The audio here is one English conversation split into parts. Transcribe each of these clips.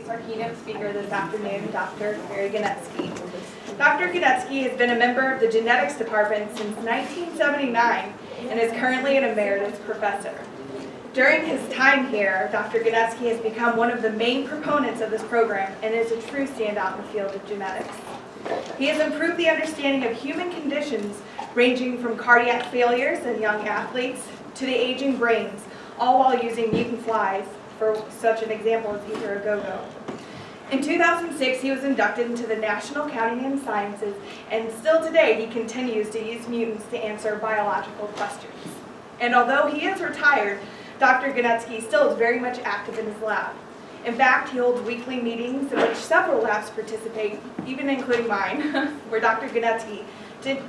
introduce our keynote speaker this afternoon, Dr. Ganetzky. Dr. Ganetzky has been a member of the genetics department since 1979 and is currently an emeritus professor. During his time here, Dr. Ganetzky has become one of the main proponents of this program and is a true standout in the field of genetics. He has improved the understanding of human conditions ranging from cardiac failures in young athletes to the aging brains, all while using mutant flies for such an example as either a go-go. In 2006, he was inducted into the National Academy of Sciences, and still today he continues to use mutants to answer biological questions. And although he is retired, Dr. Ganetzky still is very much active in his lab. In fact, he holds weekly meetings in which several labs participate, even including mine, where Dr. Ganetzky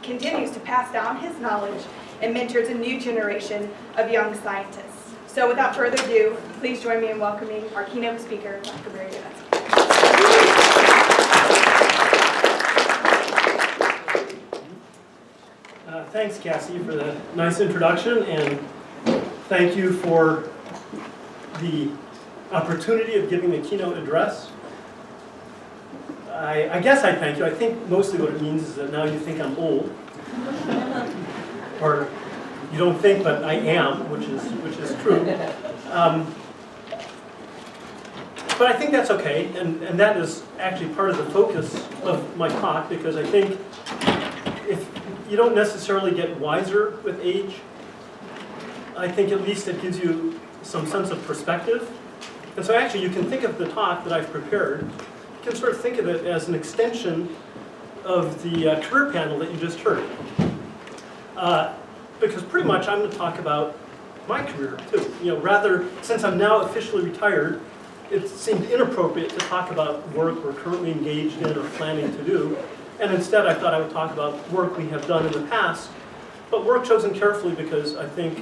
continues to pass down his knowledge and mentors a new generation of young scientists. So without further ado, please join me in welcoming our keynote speaker, Dr. Ganetzky. Thanks, Cassie, for the nice introduction, and thank you for the opportunity of giving a keynote address. I guess I thank you. I think mostly what it means is that now you think I'm old. Or you don't think, but I am, which is true. But I think that's okay, and that is actually part of the focus of my talk, because I think if you don't necessarily get wiser with age, I think at least it gives you some sense of perspective. And so actually you can think of the talk that I've prepared, you can sort of think of it as an extension of the career panel that you just heard. Because pretty much I'm going to talk about my career too. Rather, since I'm now officially retired, it seemed inappropriate to talk about work we're currently engaged in or planning to do. And instead I thought I would talk about work we have done in the past, but work chosen carefully because I think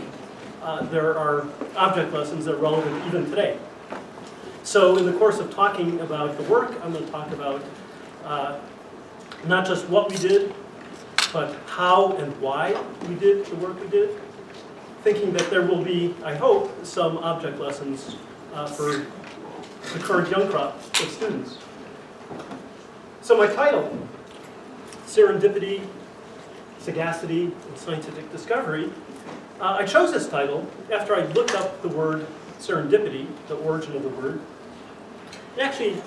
there are object lessons that are relevant even today. So in the course of talking about the work, I'm going to talk about not just what we did, but how and why we did the work we did, thinking that there will be, I hope, some object lessons for the current young crop of students. So my title, Serendipity, Sagacity, and Scientific Discovery, I chose this title after I looked up the word serendipity, the origin of the word. And actually,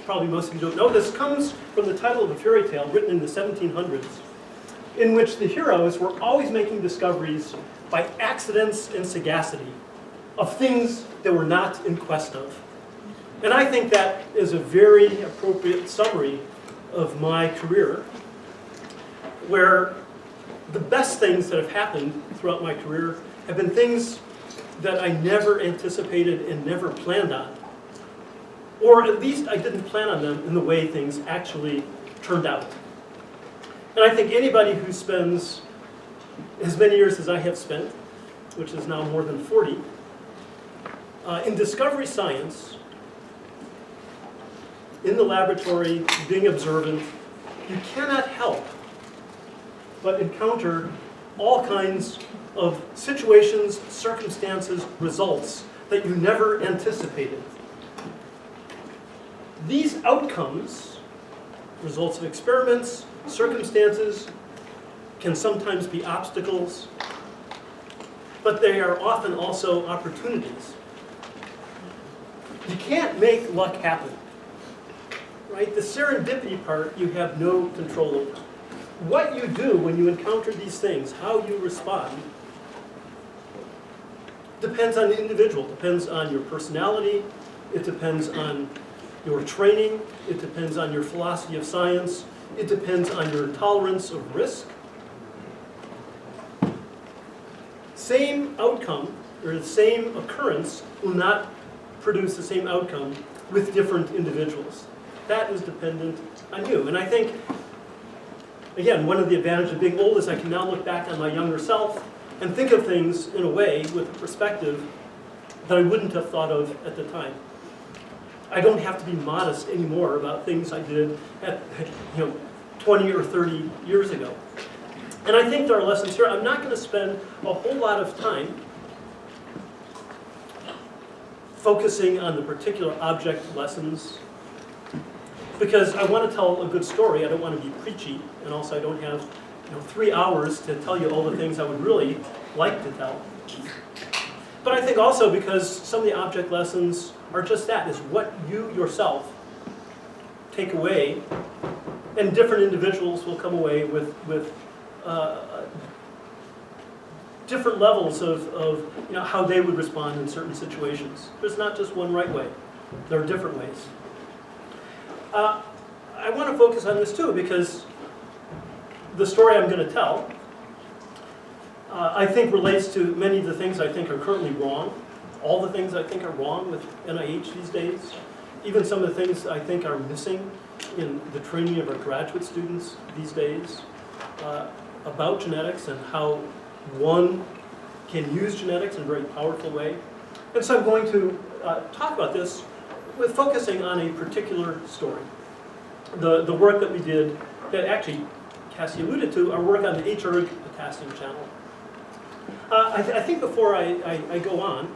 probably most of you don't know, this comes from the title of a fairy tale written in the 1700s, in which the heroes were always making discoveries by accidents and sagacity of things they were not in quest of. And I think that is a very appropriate summary of my career, where the best things that have happened throughout my career have been things that I never anticipated and never planned on. Or at least I didn't plan on them in the way things actually turned out. And I think anybody who spends as many years as I have spent, which is now more than 40, in discovery science, in the laboratory, being observant, you cannot help but encounter all kinds of situations, circumstances, results that you never anticipated. These outcomes, results of experiments, circumstances, can sometimes be obstacles, but they are often also opportunities. You can't make luck happen, right? The serendipity part you have no control over. What you do when you encounter these things, how you respond, depends on the individual, depends on your personality, it depends on your training, it depends on your philosophy of science, it depends on your tolerance of risk. Same outcome, or the same occurrence, will not produce the same outcome with different individuals. That is dependent on you. And I think, again, one of the advantages of being old is I can now look back on my younger self and think of things in a way with a perspective that I wouldn't have thought of at the time. I don't have to be modest anymore about things I did at 20 or 30 years ago. And I think there are lessons here. I'm not going to spend a whole lot of time focusing on the particular object lessons, because I want to tell a good story. I don't want to be preachy, and also I don't have 3 hours to tell you all the things I would really like to tell. But I think also because some of the object lessons are just that, is what you yourself take away, and different individuals will come away with different levels of how they would respond in certain situations. There's not just one right way. There are different ways. I want to focus on this too because the story I'm going to tell I think relates to many of the things I think are currently wrong, all the things I think are wrong with NIH these days, even some of the things I think are missing in the training of our graduate students these days about genetics and how one can use genetics in a very powerful way. And so I'm going to talk about this with focusing on a particular story. The work that we did, that actually Cassie alluded to, our work on the H-erg potassium channel. I think before I go on,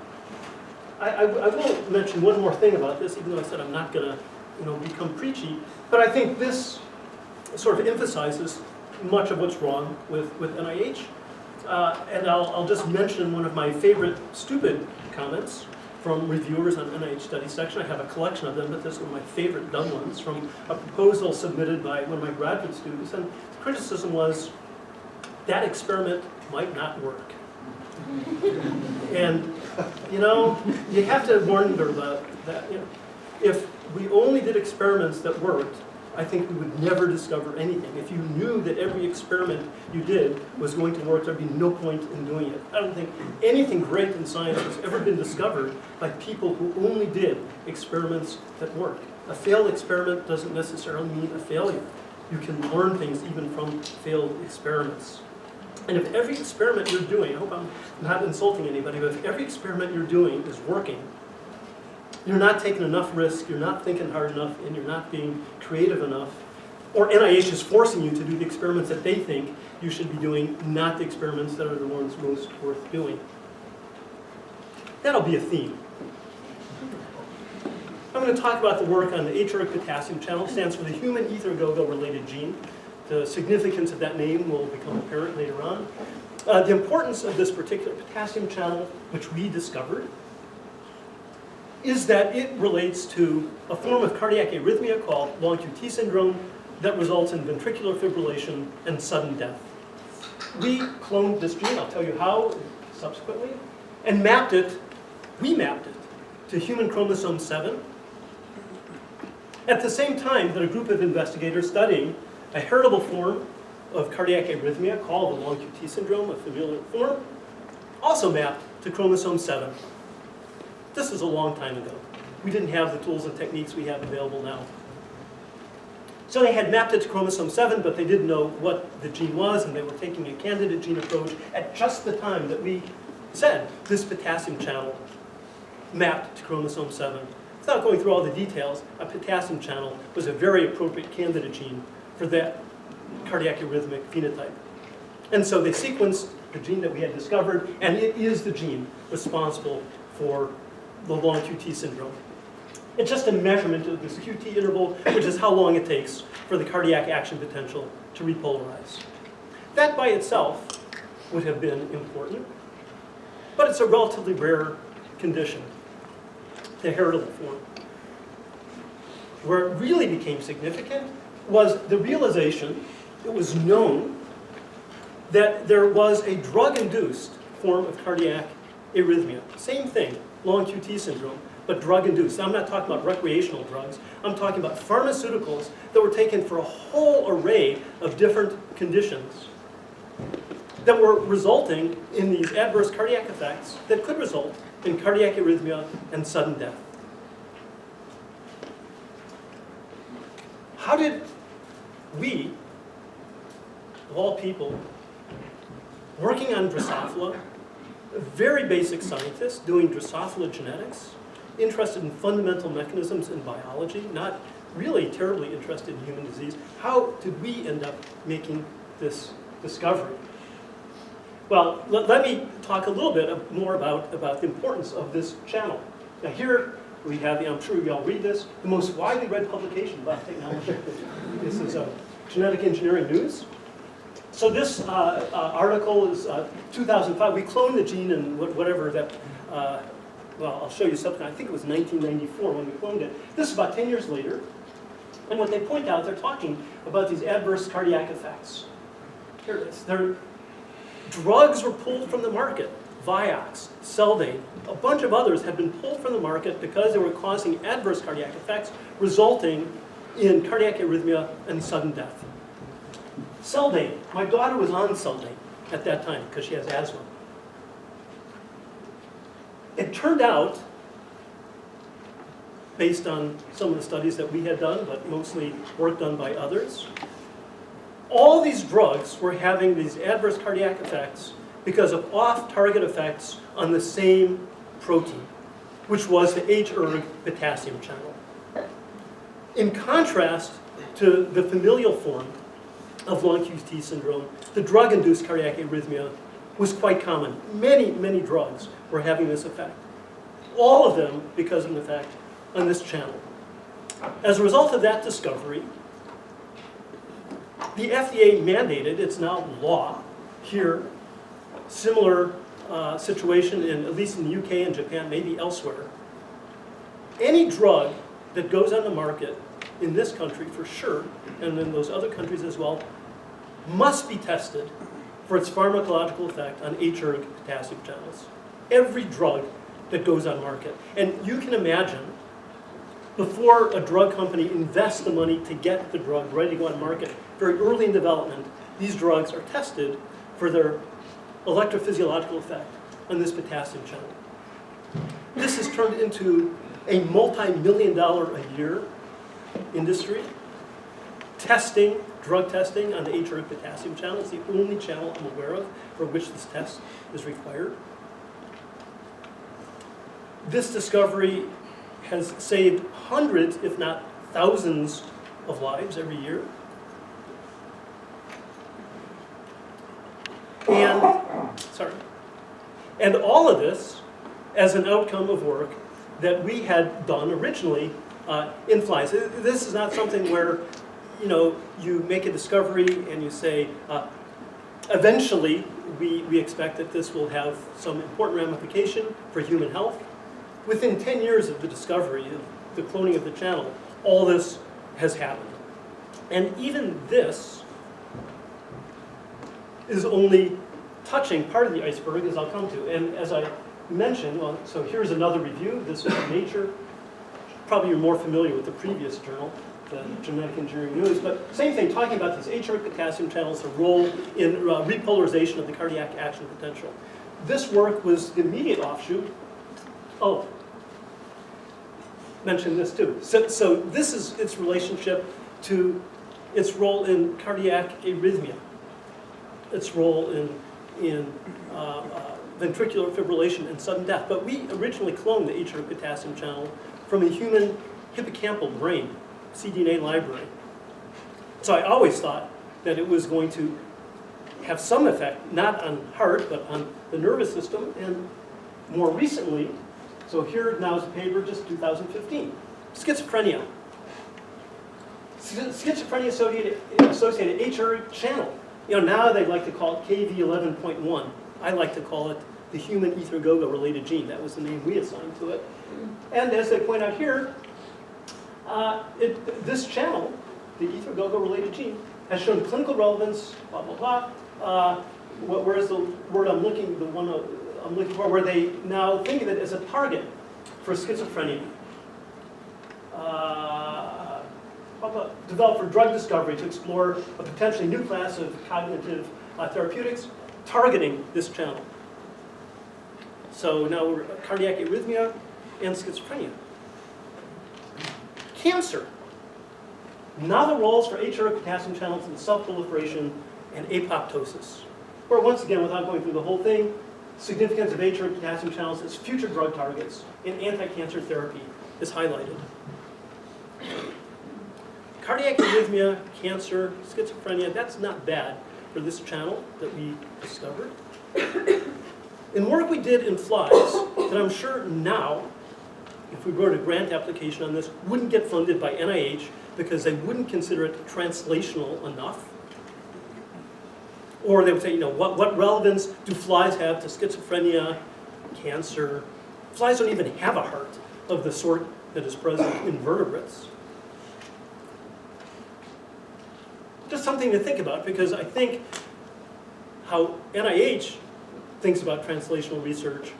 I will mention one more thing about this, even though I said I'm not going to become preachy, but I think this sort of emphasizes much of what's wrong with NIH. And I'll just mention one of my favorite stupid comments from reviewers on NIH study section. I have a collection of them, but this is one of my favorite dumb ones from a proposal submitted by one of my graduate students. And the criticism was, that experiment might not work. And, you have to wonder about that. If we only did experiments that worked, I think we would never discover anything. If you knew that every experiment you did was going to work, there'd be no point in doing it. I don't think anything great in science has ever been discovered by people who only did experiments that work. A failed experiment doesn't necessarily mean a failure. You can learn things even from failed experiments. And if every experiment you're doing, I hope I'm not insulting anybody, but if every experiment you're doing is working, you're not taking enough risk, you're not thinking hard enough, and you're not being creative enough, or NIH is forcing you to do the experiments that they think you should be doing, not the experiments that are the ones most worth doing. That'll be a theme. I'm going to talk about the work on the H-erg potassium channel. It stands for the human ether-go-go related gene. The significance of that name will become apparent later on. The importance of this particular potassium channel, which we discovered, is that it relates to a form of cardiac arrhythmia called long QT syndrome that results in ventricular fibrillation and sudden death. We cloned this gene, I'll tell you how subsequently, and we mapped it to human chromosome 7. At the same time that a group of investigators studying a heritable form of cardiac arrhythmia called the long QT syndrome, a familial form, also mapped to chromosome 7. This was a long time ago. We didn't have the tools and techniques we have available now. So they had mapped it to chromosome 7, but they didn't know what the gene was, and they were taking a candidate gene approach at just the time that we said this potassium channel mapped to chromosome 7. Without going through all the details, a potassium channel was a very appropriate candidate gene for that cardiac arrhythmic phenotype. And so they sequenced the gene that we had discovered, and it is the gene responsible for the long QT syndrome. It's just a measurement of this QT interval, which is how long it takes for the cardiac action potential to repolarize. That by itself would have been important, but it's a relatively rare condition, the heritable form. Where it really became significant was the realization, it was known, that there was a drug-induced form of cardiac arrhythmia. Same thing, long QT syndrome, but drug-induced. I'm not talking about recreational drugs. I'm talking about pharmaceuticals that were taken for a whole array of different conditions that were resulting in these adverse cardiac effects that could result in cardiac arrhythmia and sudden death. How did we, of all people, working on Drosophila, very basic scientists doing Drosophila genetics, interested in fundamental mechanisms in biology, not really terribly interested in human disease, how did we end up making this discovery? Well, let me talk a little bit more about the importance of this channel. Now here we have, I'm sure you all read this, the most widely read publication about technology. This is Genetic Engineering News. So this article is 2005. We cloned the gene in whatever that, well, I'll show you something. I think it was 1994 when we cloned it. This is about 10 years later. And what they point out, they're talking about these adverse cardiac effects. Here it is. Drugs were pulled from the market. Vioxx, Seldane, a bunch of others have been pulled from the market because they were causing adverse cardiac effects, resulting in cardiac arrhythmia and sudden death. Seldane, my daughter was on Seldane at that time because she has asthma. It turned out, based on some of the studies that we had done, but mostly work done by others, all these drugs were having these adverse cardiac effects because of off-target effects on the same protein, which was the H-erg potassium channel. In contrast to the familial form of long QT syndrome, the drug-induced cardiac arrhythmia was quite common. Many, many drugs were having this effect. All of them because of an effect on this channel. As a result of that discovery, the FDA mandated, it's now law here, similar situation at least in the UK and Japan, maybe elsewhere. Any drug that goes on the market in this country for sure, and in those other countries as well, must be tested for its pharmacological effect on H-erg potassium channels. Every drug that goes on market. And you can imagine, before a drug company invests the money to get the drug ready to go on market, very early in development, these drugs are tested for their electrophysiological effect on this potassium channel. This has turned into a multi-million-dollar a year industry. Testing, drug testing on the H-erg potassium channel is the only channel I'm aware of for which this test is required. This discovery has saved hundreds, if not thousands, of lives every year. And all of this as an outcome of work that we had done originally in flies. This is not something where, you make a discovery and you say, eventually we expect that this will have some important ramification for human health. Within 10 years of the discovery of the cloning of the channel, all this has happened. And even this is only touching part of the iceberg, as I'll come to. And as I mentioned, so here's another review. This is Nature. Probably you're more familiar with the previous journal, the Genetic Engineering News, but same thing, talking about these H-erg potassium channels, the role in repolarization of the cardiac action potential. This work was the immediate offshoot. Oh, mention this too. So this is its relationship to its role in cardiac arrhythmia, its role in ventricular fibrillation and sudden death. But we originally cloned the H-erg potassium channel from a human hippocampal brain, cDNA library. So I always thought that it was going to have some effect, not on heart, but on the nervous system. And more recently, so here now is a paper, just 2015, schizophrenia. Schizophrenia associated H-erg channel. Now they like to call it KV11.1. I like to call it the human ether-goga related gene. That was the name we assigned to it. And as they point out here, this channel, the ether-goga related gene, has shown clinical relevance, blah, blah, blah. Where is the word I'm looking for, where they now think of it as a target for schizophrenia. Developed for drug discovery to explore a potentially new class of cognitive therapeutics targeting this channel. So now we're cardiac arrhythmia and schizophrenia. Cancer. Novel roles for H-erg potassium channels in cell proliferation and apoptosis. Where once again, without going through the whole thing, significance of H-erg potassium channels as future drug targets in anti-cancer therapy is highlighted. Cardiac arrhythmia, cancer, schizophrenia, that's not bad for this channel that we discovered. In work we did in flies, that I'm sure now if we wrote a grant application on this, wouldn't get funded by NIH because they wouldn't consider it translational enough. Or they would say, you know, what relevance do flies have to schizophrenia, cancer? Flies don't even have a heart of the sort that is present in vertebrates. Just something to think about, because I think how NIH thinks about translational research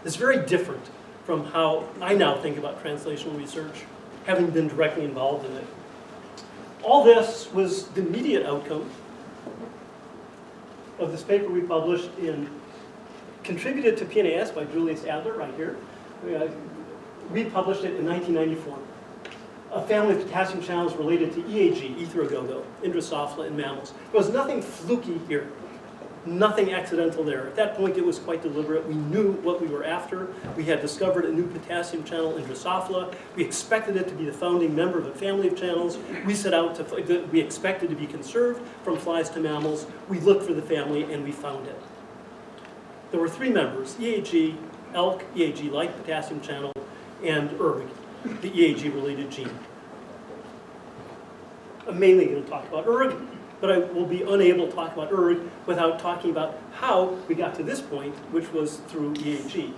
is very different from how I now think about translational research, having been directly involved in it. All this was the immediate outcome of this paper we published contributed to PNAS by Julius Adler, right here. We published it in 1994. A family of potassium channels related to EAG, etheragogo, in Drosophila in mammals. There was nothing fluky here, nothing accidental there. At that point, it was quite deliberate. We knew what we were after. We had discovered a new potassium channel in Drosophila. We expected it to be the founding member of a family of channels. We set out to, we expected to be conserved from flies to mammals. We looked for the family and we found it. There were three members: EAG, ELK, EAG-like potassium channel, and ERG, the EAG-related gene. I'm mainly going to talk about ERG, but I will be unable to talk about ERG without talking about how we got to this point, which was through EAG.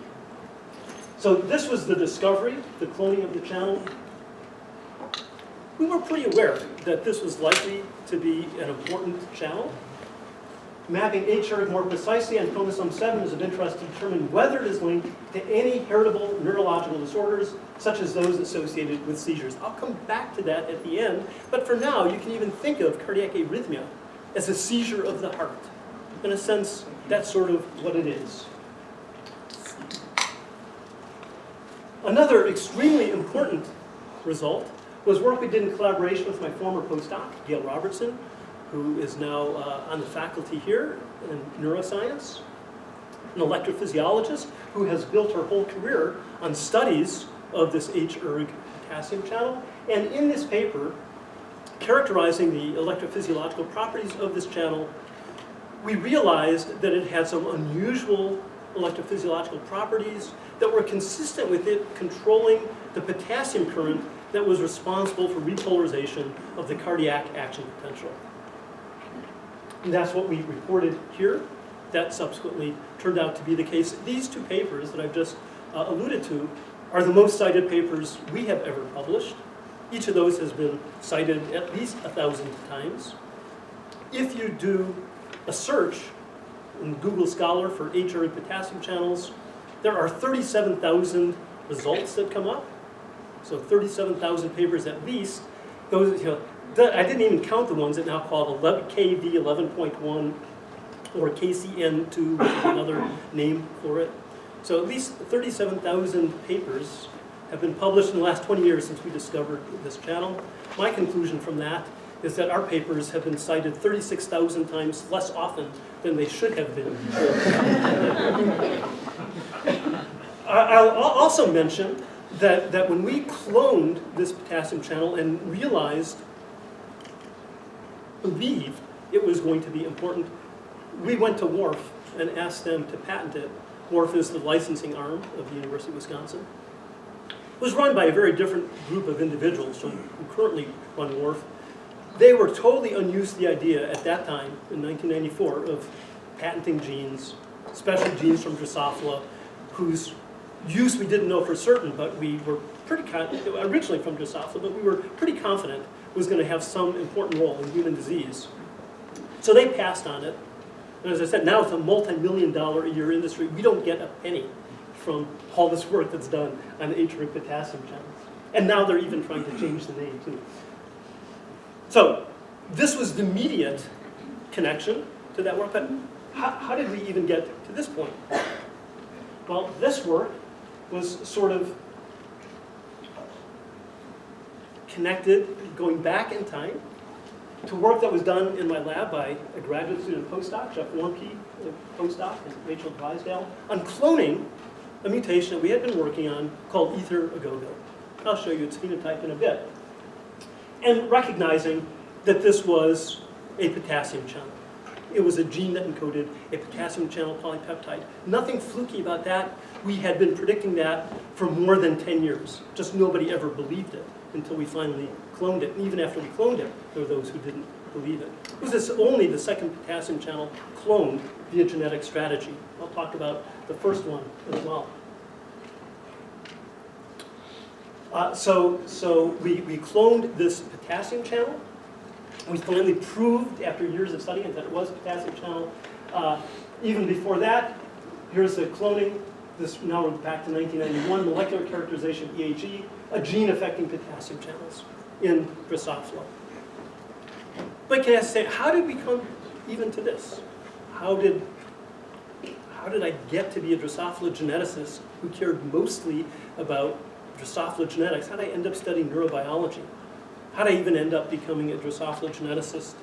So this was the discovery, the cloning of the channel. We were pretty aware that this was likely to be an important channel. Mapping HERG more precisely on chromosome 7 is of interest to determine whether it is linked to any heritable neurological disorders, such as those associated with seizures. I'll come back to that at the end, but for now, you can even think of cardiac arrhythmia as a seizure of the heart. In a sense, that's sort of what it is. Another extremely important result was work we did in collaboration with my former postdoc, Gail Robertson, who is now on the faculty here in neuroscience, an electrophysiologist who has built her whole career on studies of this HERG potassium channel. And in this paper, characterizing the electrophysiological properties of this channel, we realized that it had some unusual electrophysiological properties that were consistent with it controlling the potassium current that was responsible for repolarization of the cardiac action potential. And that's what we reported here. That subsequently turned out to be the case. These two papers that I've just alluded to are the most cited papers we have ever published. Each of those has been cited at least 1,000 times. If you do a search in Google Scholar for HERG potassium channels, there are 37,000 results that come up. So 37,000 papers at least. Those, you know, I didn't even count the ones that now call KV 11.1 or KCN2, which is another name for it. So at least 37,000 papers have been published in the last 20 years since we discovered this channel. My conclusion from that is that our papers have been cited 36,000 times less often than they should have been. I'll also mention that when we cloned this potassium channel and believed it was going to be important, we went to WRF and asked them to patent it. WRF is the licensing arm of the University of Wisconsin. It was run by a very different group of individuals who currently run WRF. They were totally unused to the idea at that time, in 1994, of patenting genes, special genes from Drosophila, whose use we didn't know for certain, but we were originally from Drosophila, but we were pretty confident was going to have some important role in human disease. So they passed on it. And as I said, now it's a multi-million-dollar a year industry. We don't get a penny from all this work that's done on the HERG potassium channels. And now they're even trying to change the name, too. So this was the immediate connection to that work. But how did we even get to this point? Well, this work was sort of connected, going back in time, to work that was done in my lab by a graduate student postdoc, Jeff Warmke, a postdoc, and Rachel Drysdale, on cloning a mutation that we had been working on called etheragogo. I'll show you its phenotype in a bit. And recognizing that this was a potassium channel. It was a gene that encoded a potassium channel polypeptide. Nothing fluky about that. we had been predicting that for more than 10 years. Just nobody ever believed it until we finally cloned it. And even after we cloned it, there were those who didn't believe it. It was only the second potassium channel cloned via genetic strategy. I'll talk about the first one as well. So we cloned this potassium channel. We finally proved, after years of studying it, that it was a potassium channel. Even before that, here's the cloning. This now we're back to 1991, molecular characterization, EAG, a gene affecting potassium channels in Drosophila. But can I say, how did we come even to this? How did I get to be a Drosophila geneticist who cared mostly about Drosophila genetics? How did I end up studying neurobiology? How did I even end up becoming a Drosophila geneticist?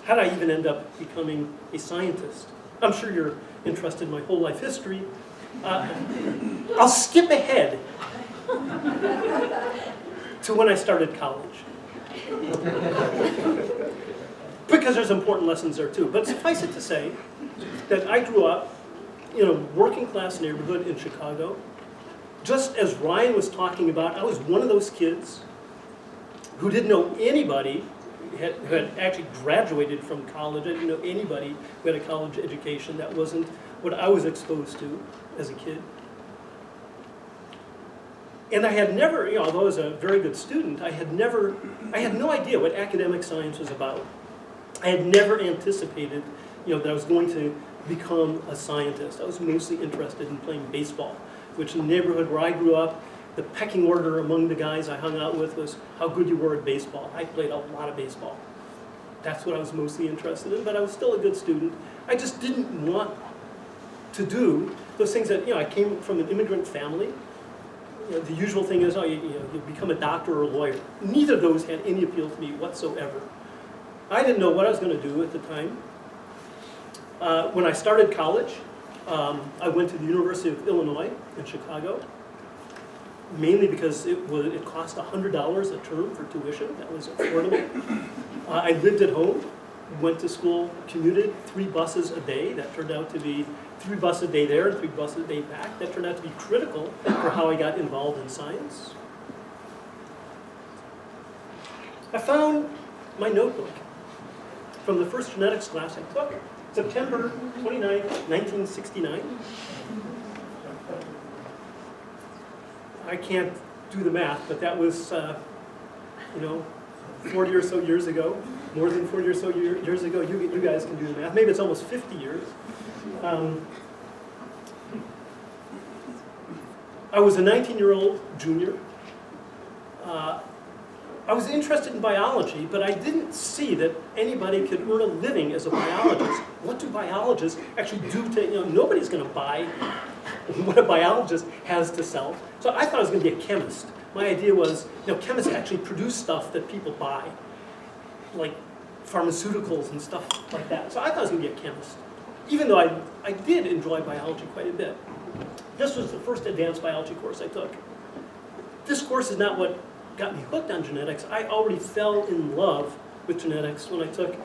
How did I even end up becoming a scientist? I'm sure you're interested in my whole life history. I'll skip ahead to when I started college. Because there's important lessons there too. But suffice it to say that I grew up in a working class neighborhood in Chicago. Just as Ryan was talking about, I was one of those kids who didn't know anybody who had actually graduated from college. I didn't know anybody who had a college education. That wasn't what I was exposed to as a kid. And I had never, although I was a very good student, I had no idea what academic science was about. I had never anticipated, that I was going to become a scientist. I was mostly interested in playing baseball, which in the neighborhood where I grew up, the pecking order among the guys I hung out with was how good you were at baseball. I played a lot of baseball. That's what I was mostly interested in, but I was still a good student. I just didn't want to do those things that, I came from an immigrant family. The usual thing is, you become a doctor or a lawyer. Neither of those had any appeal to me whatsoever. I didn't know what I was going to do at the time. When I started college, I went to the University of Illinois in Chicago, mainly because it cost $100 a term for tuition. That was affordable. I lived at home, went to school, commuted 3 buses a day. That turned out to be 3 buses a day there and 3 buses a day back. That turned out to be critical for how I got involved in science. I found my notebook from the first genetics class I took, September 29, 1969. I can't do the math, but that was, 40 or so years ago, more than 40 or so years ago. You guys can do the math. Maybe it's almost 50 years. I was a 19-year-old junior. I was interested in biology, but I didn't see that anybody could earn a living as a biologist. What do biologists actually do to, nobody's going to buy what a biologist has to sell. So I thought I was going to be a chemist. My idea was, chemists actually produce stuff that people buy, like pharmaceuticals and stuff like that. So I thought I was going to be a chemist, even though I did enjoy biology quite a bit. This was the first advanced biology course I took. This course is not what got me hooked on genetics. I already fell in love with genetics when I took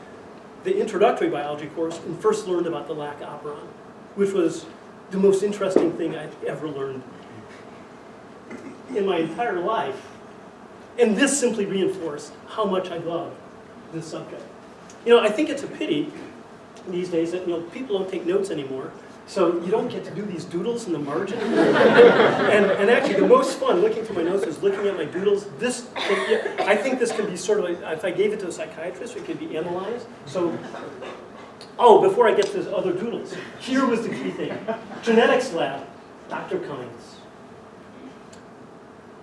the introductory biology course and first learned about the lac operon, which was the most interesting thing I'd ever learned in my entire life. And this simply reinforced how much I love this subject. I think it's a pity these days that people don't take notes anymore. So you don't get to do these doodles in the margin. and actually the most fun looking through my notes is looking at my doodles. I think this can be sort of like, if I gave it to a psychiatrist, it could be analyzed. So, before I get to those other doodles, here was the key thing. Genetics lab, Dr. Cummings.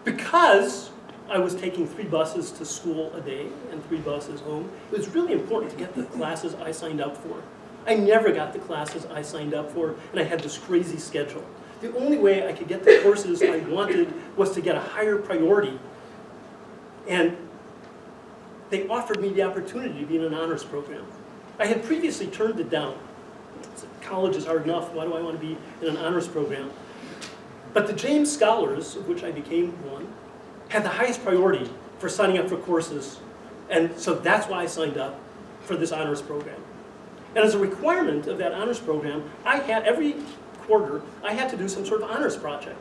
Because I was taking 3 buses to school a day and 3 buses home, it was really important to get the classes I signed up for. I never got the classes I signed up for, and I had this crazy schedule. The only way I could get the courses I wanted was to get a higher priority. And they offered me the opportunity to be in an honors program. I had previously turned it down. College is hard enough, why do I want to be in an honors program? But the James Scholars, of which I became one, had the highest priority for signing up for courses. And so that's why I signed up for this honors program. And as a requirement of that honors program, I had every quarter, I had to do some sort of honors project.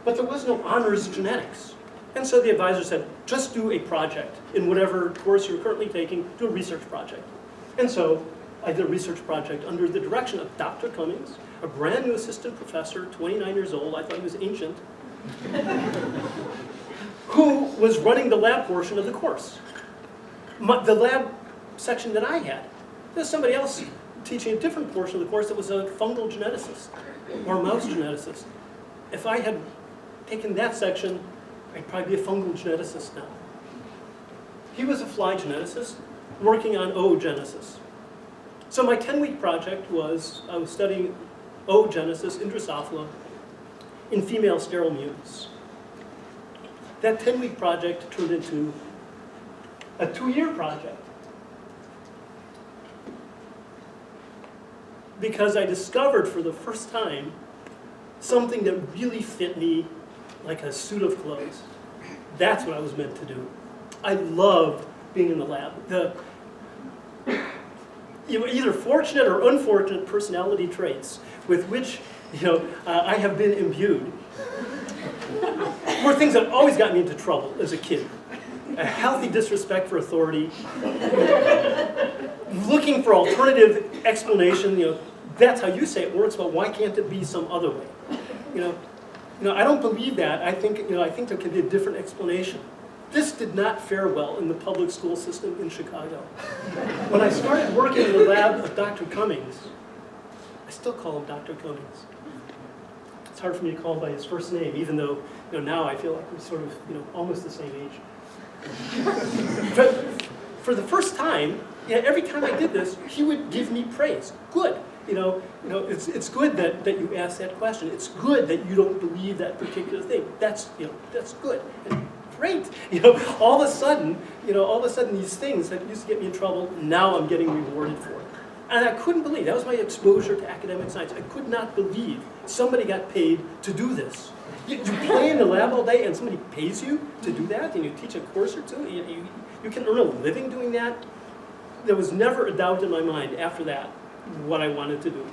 But there was no honors genetics. And so the advisor said, just do a project. In whatever course you're currently taking, do a research project. And so I did a research project under the direction of Dr. Cummings, a brand new assistant professor, 29 years old, I thought he was ancient, who was running the lab portion of the course. The lab section that I had, there's somebody else teaching a different portion of the course that was a fungal geneticist or a mouse geneticist. If I had taken that section, I'd probably be a fungal geneticist now. He was a fly geneticist working on oogenesis. So my 10-week project was, I was studying oogenesis in Drosophila in female sterile mutants. That 10-week project turned into a 2-year project because I discovered for the first time something that really fit me like a suit of clothes. That's what I was meant to do. I loved being in the lab. Either fortunate or unfortunate personality traits with which I have been imbued were things that always got me into trouble as a kid. A healthy disrespect for authority, looking for alternative explanation. That's how you say it works, but why can't it be some other way? I don't believe that. I think there can be a different explanation. This did not fare well in the public school system in Chicago. When I started working in the lab of Dr. Cummings, I still call him Dr. Cummings. It's hard for me to call him by his first name, even though now I feel like we're sort of almost the same age. But for the first time, every time I did this, he would give me praise. Good. It's good that you asked that question. It's good that you don't believe that particular thing. That's good. And great. All of a sudden these things that used to get me in trouble, now I'm getting rewarded for it. And I couldn't believe, that was my exposure to academic science. I could not believe somebody got paid to do this. You play in the lab all day and somebody pays you to do that, and you teach a course or two, you can earn a living doing that. There was never a doubt in my mind after that what I wanted to do.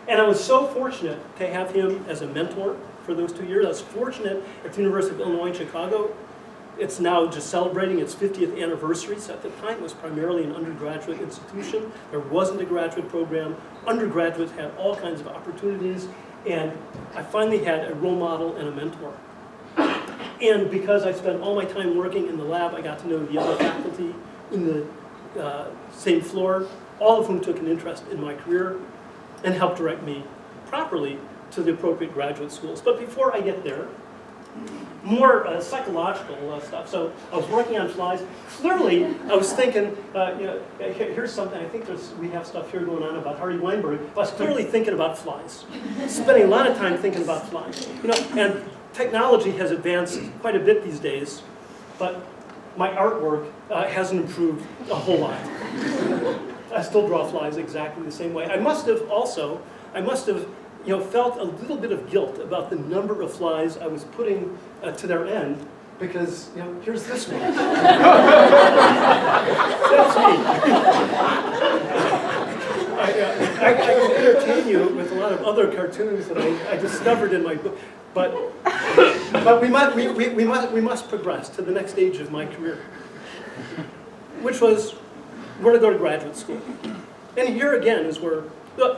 And I was so fortunate to have him as a mentor for those 2 years. I was fortunate at the University of Illinois in Chicago. It's now just celebrating its 50th anniversary, so at the time it was primarily an undergraduate institution. There wasn't a graduate program. Undergraduates had all kinds of opportunities, and I finally had a role model and a mentor. And because I spent all my time working in the lab, I got to know the other faculty in the same floor, all of whom took an interest in my career and helped direct me properly to the appropriate graduate schools. But before I get there, more psychological stuff. So I was working on flies. Clearly, I was thinking, here's something, I think we have stuff here going on about Hardy Weinberg. I was clearly thinking about flies, spending a lot of time thinking about flies. And technology has advanced quite a bit these days, but my artwork hasn't improved a whole lot. I still draw flies exactly the same way. I must have felt a little bit of guilt about the number of flies I was putting to their end, because here's this one. That's me. I can entertain you with a lot of other cartoons that I discovered in my book, but we must progress to the next stage of my career, which was where to go to graduate school. And here again is where,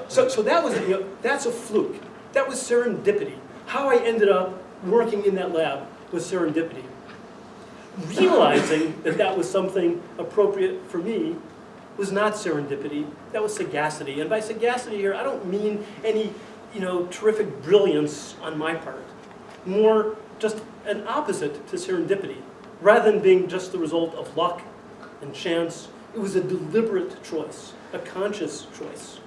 so that was, that's a fluke. That was serendipity. How I ended up working in that lab was serendipity. Realizing that that was something appropriate for me was not serendipity, that was sagacity. And by sagacity here, I don't mean any, terrific brilliance on my part. More just an opposite to serendipity. Rather than being just the result of luck and chance, it was a deliberate choice, a conscious choice.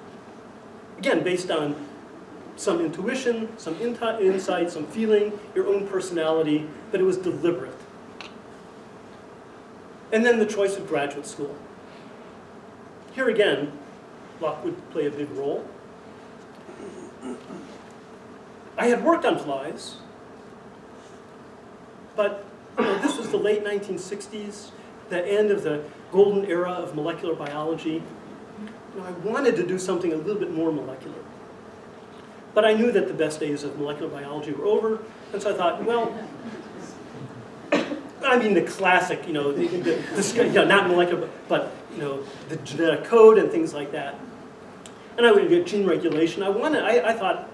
Again, based on some intuition, some insight, some feeling, your own personality, but it was deliberate. And then the choice of graduate school. Here again, luck would play a big role. I had worked on flies, but this was the late 1960s, the end of the golden era of molecular biology. I wanted to do something a little bit more molecular. But I knew that the best days of molecular biology were over, and so I thought, well, I mean the classic, not molecular, but the genetic code and things like that. And I would get gene regulation. I thought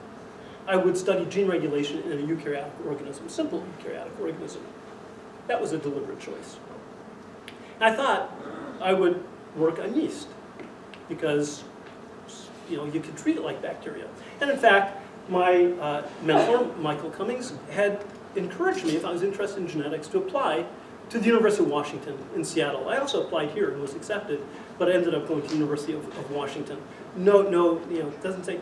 I would study gene regulation in a eukaryotic organism, simple eukaryotic organism. That was a deliberate choice. And I thought I would work on yeast because you could treat it like bacteria. And in fact, my mentor, Michael Cummings, had encouraged me, if I was interested in genetics, to apply to the University of Washington in Seattle. I also applied here and was accepted, but I ended up going to the University of Washington. It doesn't say.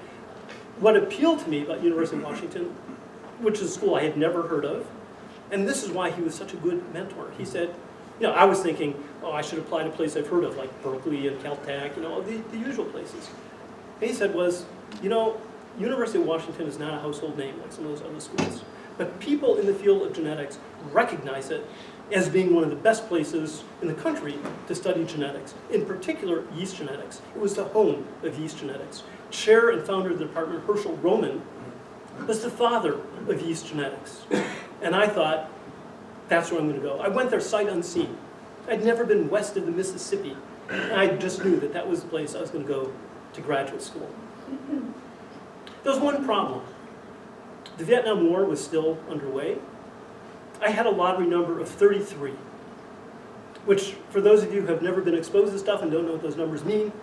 What appealed to me about University of Washington, which is a school I had never heard of, and this is why he was such a good mentor. He said, I was thinking, I should apply to a place I've heard of, like Berkeley and Caltech, the usual places. And he said was, University of Washington is not a household name like some of those other schools. But people in the field of genetics recognize it as being one of the best places in the country to study genetics, in particular yeast genetics. It was the home of yeast genetics. Chair and founder of the department, Herschel Roman, was the father of yeast genetics. And I thought, that's where I'm going to go. I went there sight unseen. I'd never been west of the Mississippi. And I just knew that was the place I was going to go to graduate school. There was one problem. The Vietnam War was still underway. I had a lottery number of 33, which for those of you who have never been exposed to stuff and don't know what those numbers mean,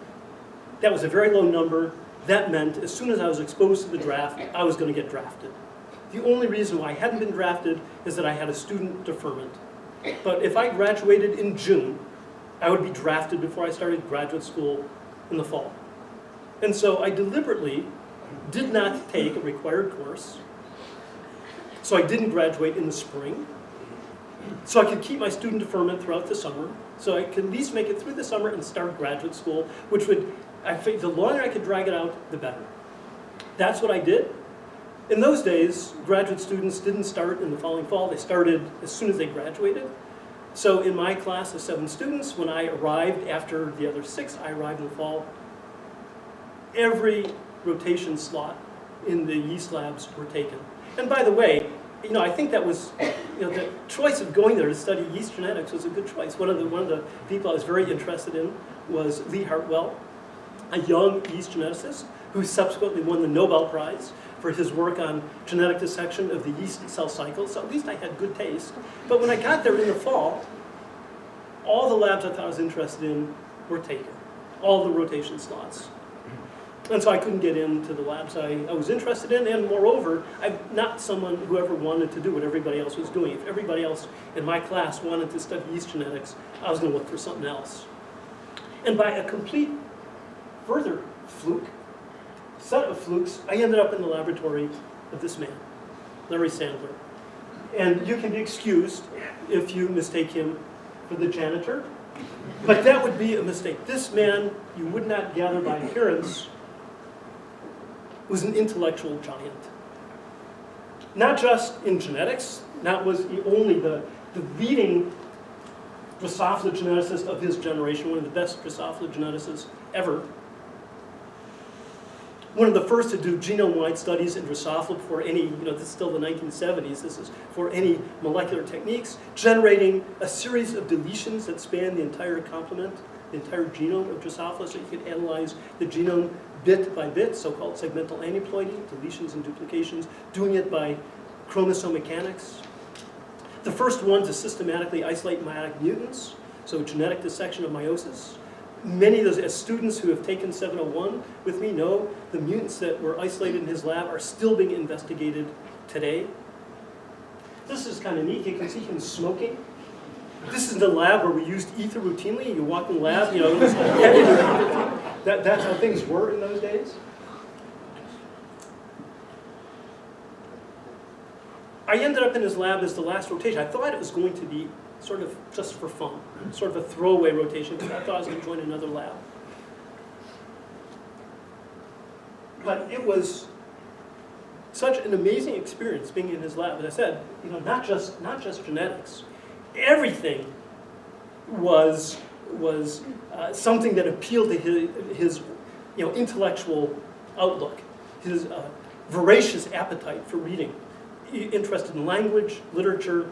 that was a very low number. That meant as soon as I was exposed to the draft, I was going to get drafted. The only reason why I hadn't been drafted is that I had a student deferment. But if I graduated in June, I would be drafted before I started graduate school in the fall. And so I deliberately did not take a required course. So I didn't graduate in the spring. So I could keep my student deferment throughout the summer. So I could at least make it through the summer and start graduate school, which would, I think the longer I could drag it out, the better. That's what I did. In those days, graduate students didn't start in the following fall. They started as soon as they graduated. So in my class of 7 students, when I arrived after the other 6, I arrived in the fall. Every rotation slot in the yeast labs were taken. And by the way, I think that was, the choice of going there to study yeast genetics was a good choice. One of the people I was very interested in was Lee Hartwell, a young yeast geneticist who subsequently won the Nobel Prize for his work on genetic dissection of the yeast cell cycle. So at least I had good taste. But when I got there in the fall, all the labs I thought I was interested in were taken, all the rotation slots. And so I couldn't get into the labs I was interested in, and moreover, I'm not someone who ever wanted to do what everybody else was doing. If everybody else in my class wanted to study yeast genetics, I was going to look for something else. And by a complete further set of flukes, I ended up in the laboratory of this man, Larry Sandler. And you can be excused if you mistake him for the janitor, but that would be a mistake. This man, you would not gather by appearance, was an intellectual giant. Not just in genetics, that was only the leading Drosophila geneticist of his generation, one of the best Drosophila geneticists ever. One of the first to do genome-wide studies in Drosophila before any, this is still the 1970s, this is for any molecular techniques, generating a series of deletions that span the entire complement, the entire genome of Drosophila, so you could analyze the genome bit by bit, so-called segmental aneuploidy, deletions and duplications, doing it by chromosome mechanics. The first one to systematically isolate meiotic mutants, so genetic dissection of meiosis. Many of those, as students who have taken 701 with me know, the mutants that were isolated in his lab are still being investigated today. This is kind of neat. You can see him smoking. This is the lab where we used ether routinely. You walk in the lab, it was heavy. That's how things were in those days. I ended up in his lab as the last rotation. I thought it was going to be sort of just for fun, sort of a throwaway rotation, because I thought I was going to join another lab. But it was such an amazing experience being in his lab. As I said, not just genetics. Everything was something that appealed to his intellectual outlook, his voracious appetite for reading, interested in language, literature,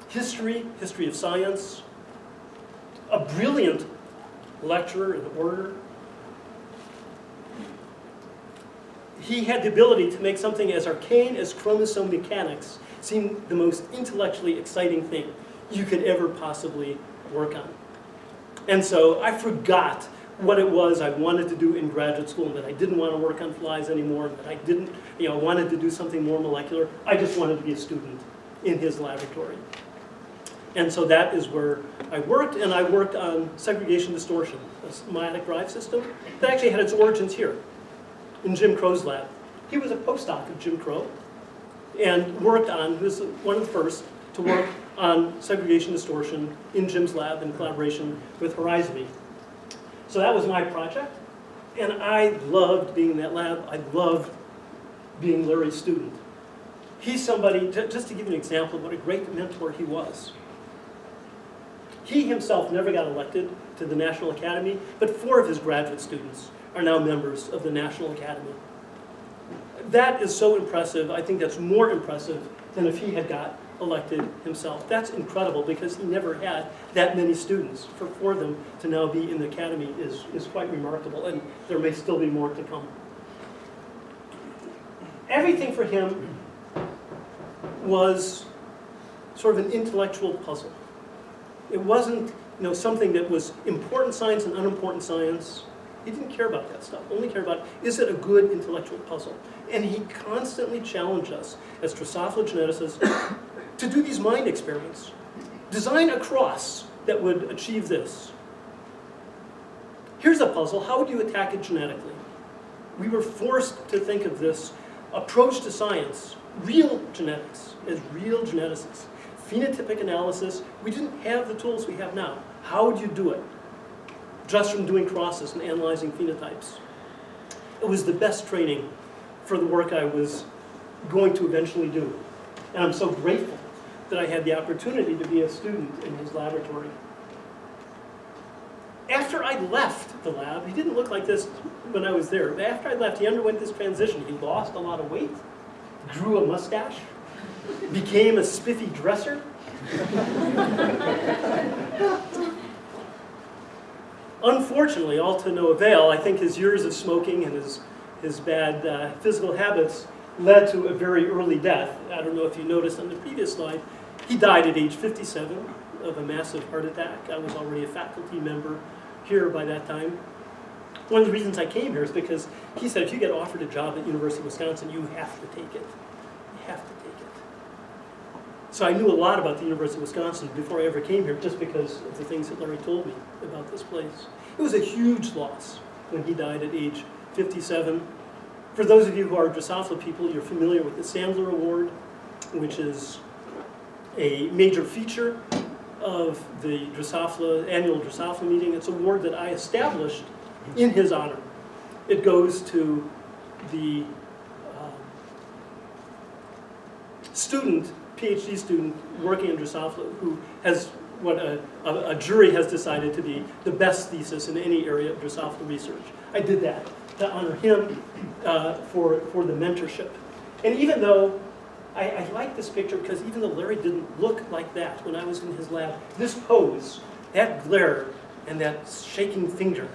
history of science, a brilliant lecturer and orator. He had the ability to make something as arcane as chromosome mechanics seem the most intellectually exciting thing you could ever possibly work on. And so I forgot what it was I wanted to do in graduate school, and that I didn't want to work on flies anymore, that I didn't, wanted to do something more molecular. I just wanted to be a student in his laboratory. And so that is where I worked, and I worked on segregation distortion, a meiotic drive system that actually had its origins here in Jim Crow's lab. He was a postdoc of Jim Crow and worked on, he was one of the first to work on segregation distortion in Jim's lab in collaboration with Horizon. So that was my project, and I loved being in that lab. I loved being Larry's student. He's somebody, just to give you an example of what a great mentor he was. He himself never got elected to the National Academy, but 4 of his graduate students are now members of the National Academy. That is so impressive. I think that's more impressive than if he had got elected himself. That's incredible because he never had that many students. For 4 of them to now be in the academy is quite remarkable, and there may still be more to come. Everything for him was sort of an intellectual puzzle. It wasn't something that was important science and unimportant science. He didn't care about that stuff. Only cared about, is it a good intellectual puzzle? And he constantly challenged us as Drosophila geneticists to do these mind experiments. Design a cross that would achieve this. Here's a puzzle. How would you attack it genetically? We were forced to think of this approach to science, real genetics, as real geneticists. Phenotypic analysis, we didn't have the tools we have now. How would you do it? Just from doing crosses and analyzing phenotypes. It was the best training for the work I was going to eventually do. And I'm so grateful that I had the opportunity to be a student in his laboratory. After I left the lab, he didn't look like this when I was there. But after I left, he underwent this transition. He lost a lot of weight, grew a mustache, became a spiffy dresser. Unfortunately, all to no avail. I think his years of smoking and his bad physical habits led to a very early death. I don't know if you noticed on the previous slide, he died at age 57 of a massive heart attack. I was already a faculty member here by that time. One of the reasons I came here is because he said, if you get offered a job at University of Wisconsin, you have to take it. You have to take it. So I knew a lot about the University of Wisconsin before I ever came here, just because of the things that Larry told me about this place. It was a huge loss when he died at age 57. For those of you who are Drosophila people, you're familiar with the Sandler Award, which is a major feature of the annual Drosophila meeting. It's an award that I established in his honor. It goes to the PhD student working in Drosophila who has what a jury has decided to be the best thesis in any area of Drosophila research. I did that to honor him for the mentorship. And even though I like this picture because even though Larry didn't look like that when I was in his lab, this pose, that glare, and that shaking finger,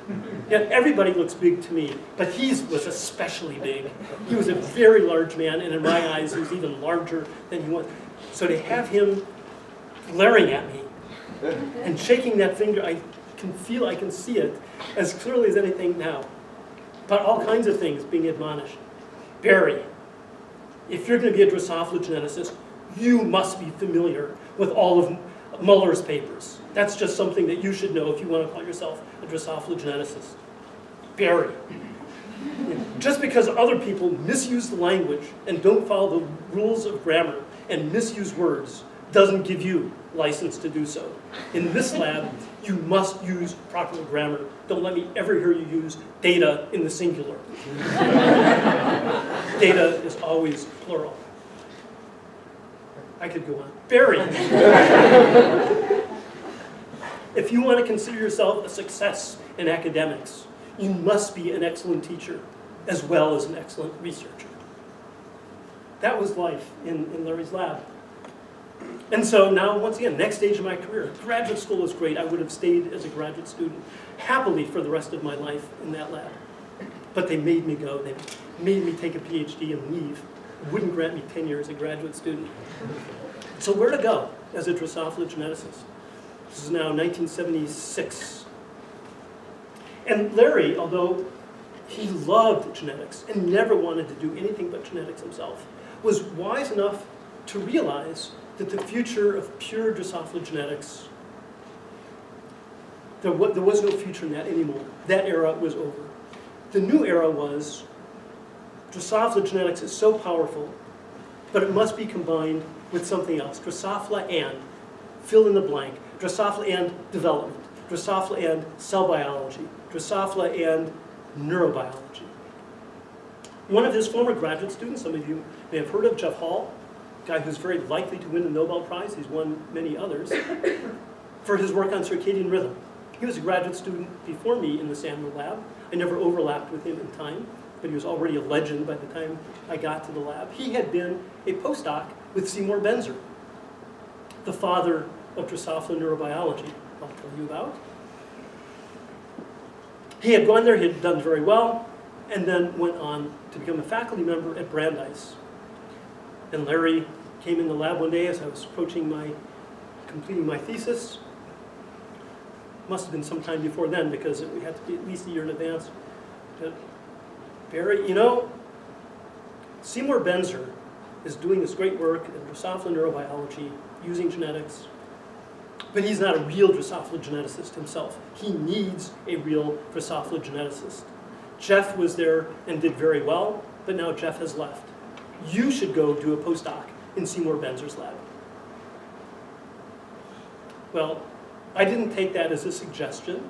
everybody looks big to me, but he was especially big. He was a very large man, and in my eyes, he was even larger than he was. So to have him glaring at me and shaking that finger, I can see it as clearly as anything now. But all kinds of things being admonished. Barry, if you're going to be a Drosophila geneticist, you must be familiar with all of Muller's papers. That's just something that you should know if you want to call yourself a Drosophila geneticist. Barry, just because other people misuse the language and don't follow the rules of grammar and misuse words doesn't give you license to do so. In this lab, you must use proper grammar. Don't let me ever hear you use data in the singular. Data is always plural. I could go on. Barry. If you want to consider yourself a success in academics, you must be an excellent teacher. as well as an excellent researcher. That was life in Larry's lab. And so now, once again, next stage of my career. Graduate school was great. I would have stayed as a graduate student happily for the rest of my life in that lab. But they made me go. They made me take a PhD and leave. Wouldn't grant me tenure as a graduate student. So where to go as a Drosophila geneticist? This is now 1976. And Larry, although he loved genetics and never wanted to do anything but genetics himself, was wise enough to realize that the future of pure Drosophila genetics, there was no future in that anymore. That era was over. The new era was Drosophila genetics is so powerful, but it must be combined with something else. Drosophila and, fill in the blank, Drosophila and development, Drosophila and cell biology, Drosophila and neurobiology. One of his former graduate students, some of you may have heard of, Jeff Hall, a guy who's very likely to win the Nobel Prize, he's won many others, for his work on circadian rhythm. He was a graduate student before me in the Sandler lab. I never overlapped with him in time, but he was already a legend by the time I got to the lab. He had been a postdoc with Seymour Benzer, the father of Drosophila neurobiology, I'll tell you about. He had gone there, he had done very well, and then went on to become a faculty member at Brandeis. And Larry came in the lab one day as I was completing my thesis. Must have been sometime before then because we had to be at least a year in advance. But Barry, you know, Seymour Benzer is doing this great work in Drosophila neurobiology using genetics, but he's not a real Drosophila geneticist himself. He needs a real Drosophila geneticist. Jeff was there and did very well, but now Jeff has left. You should go do a postdoc in Seymour Benzer's lab. Well, I didn't take that as a suggestion.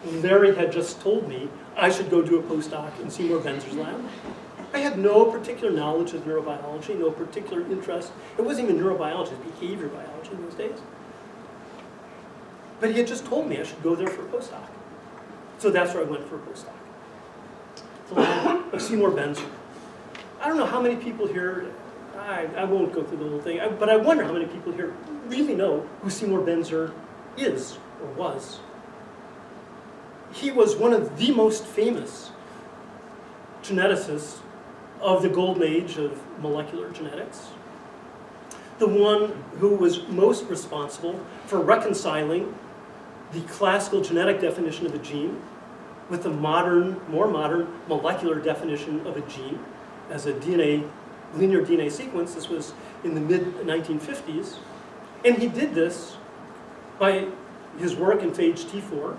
Larry had just told me I should go do a postdoc in Seymour Benzer's lab. I had no particular knowledge of neurobiology, no particular interest. It wasn't even neurobiology, it was behavior biology in those days. But he had just told me I should go there for a postdoc. So that's where I went for a postdoc. The lab of Seymour Benzer. I don't know how many people here, I won't go through the whole thing, but I wonder how many people here really know who Seymour Benzer is or was. He was one of the most famous geneticists of the golden age of molecular genetics. The one who was most responsible for reconciling the classical genetic definition of a gene with the more modern molecular definition of a gene as a linear DNA sequence. This was in the mid-1950s. And he did this by his work in phage T4,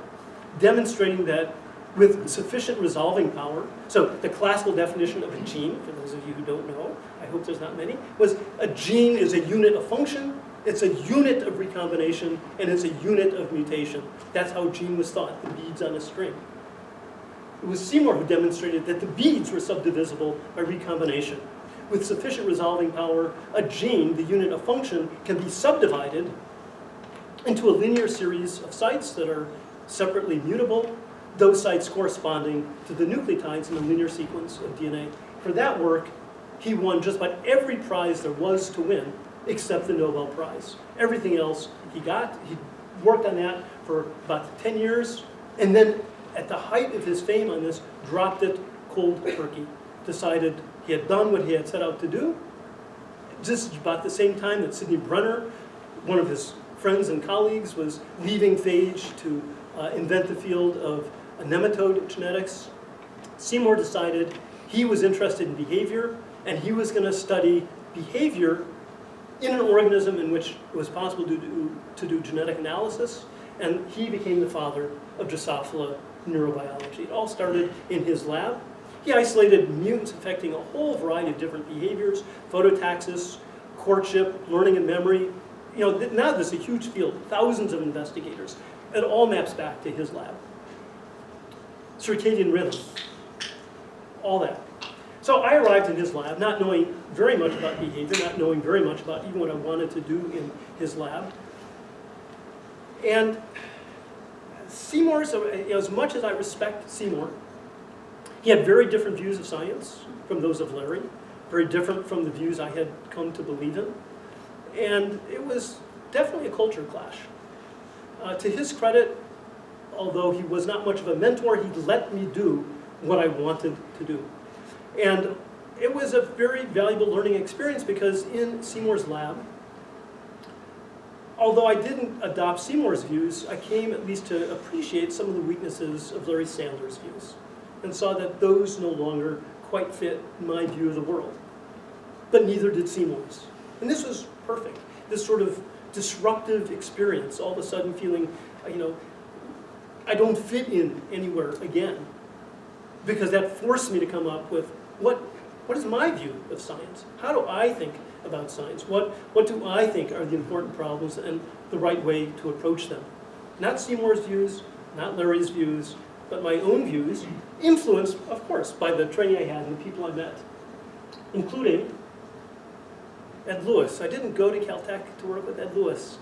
demonstrating that with sufficient resolving power, so the classical definition of a gene, for those of you who don't know, I hope there's not many, was a gene is a unit of function, it's a unit of recombination, and it's a unit of mutation. That's how a gene was thought, the beads on a string. It was Seymour who demonstrated that the beads were subdivisible by recombination. With sufficient resolving power, a gene, the unit of function, can be subdivided into a linear series of sites that are separately mutable, those sites corresponding to the nucleotides in the linear sequence of DNA. For that work, he won just about every prize there was to win, except the Nobel Prize. Everything else he got. He worked on that for about 10 years, and then at the height of his fame on this, dropped it cold turkey. Decided he had done what he had set out to do. Just about the same time that Sidney Brenner, one of his friends and colleagues, was leaving phage to invent the field of nematode genetics, Seymour decided he was interested in behavior, and he was going to study behavior in an organism in which it was possible to do genetic analysis, and he became the father of Drosophila neurobiology. It all started in his lab. He isolated mutants affecting a whole variety of different behaviors, phototaxis, courtship, learning and memory. You know, now there's a huge field, thousands of investigators. It all maps back to his lab. Circadian rhythm, all that. So I arrived in his lab, not knowing very much about behavior, not knowing very much about even what I wanted to do in his lab. And Seymour, so as much as I respect Seymour, He had very different views of science from those of Larry, very different from the views I had come to believe in. And it was definitely a culture clash. To his credit, although he was not much of a mentor, he let me do what I wanted to do. And it was a very valuable learning experience because in Seymour's lab, although I didn't adopt Seymour's views, I came at least to appreciate some of the weaknesses of Larry Sandler's views and saw that those no longer quite fit my view of the world. But neither did Seymour's. And this was perfect. This sort of disruptive experience, all of a sudden feeling, I don't fit in anywhere again. Because that forced me to come up with what is my view of science? How do I think about science? What do I think are the important problems and the right way to approach them? Not Seymour's views, not Larry's views, but my own views, influenced, of course, by the training I had and the people I met, including Ed Lewis. I didn't go to Caltech to work with Ed Lewis,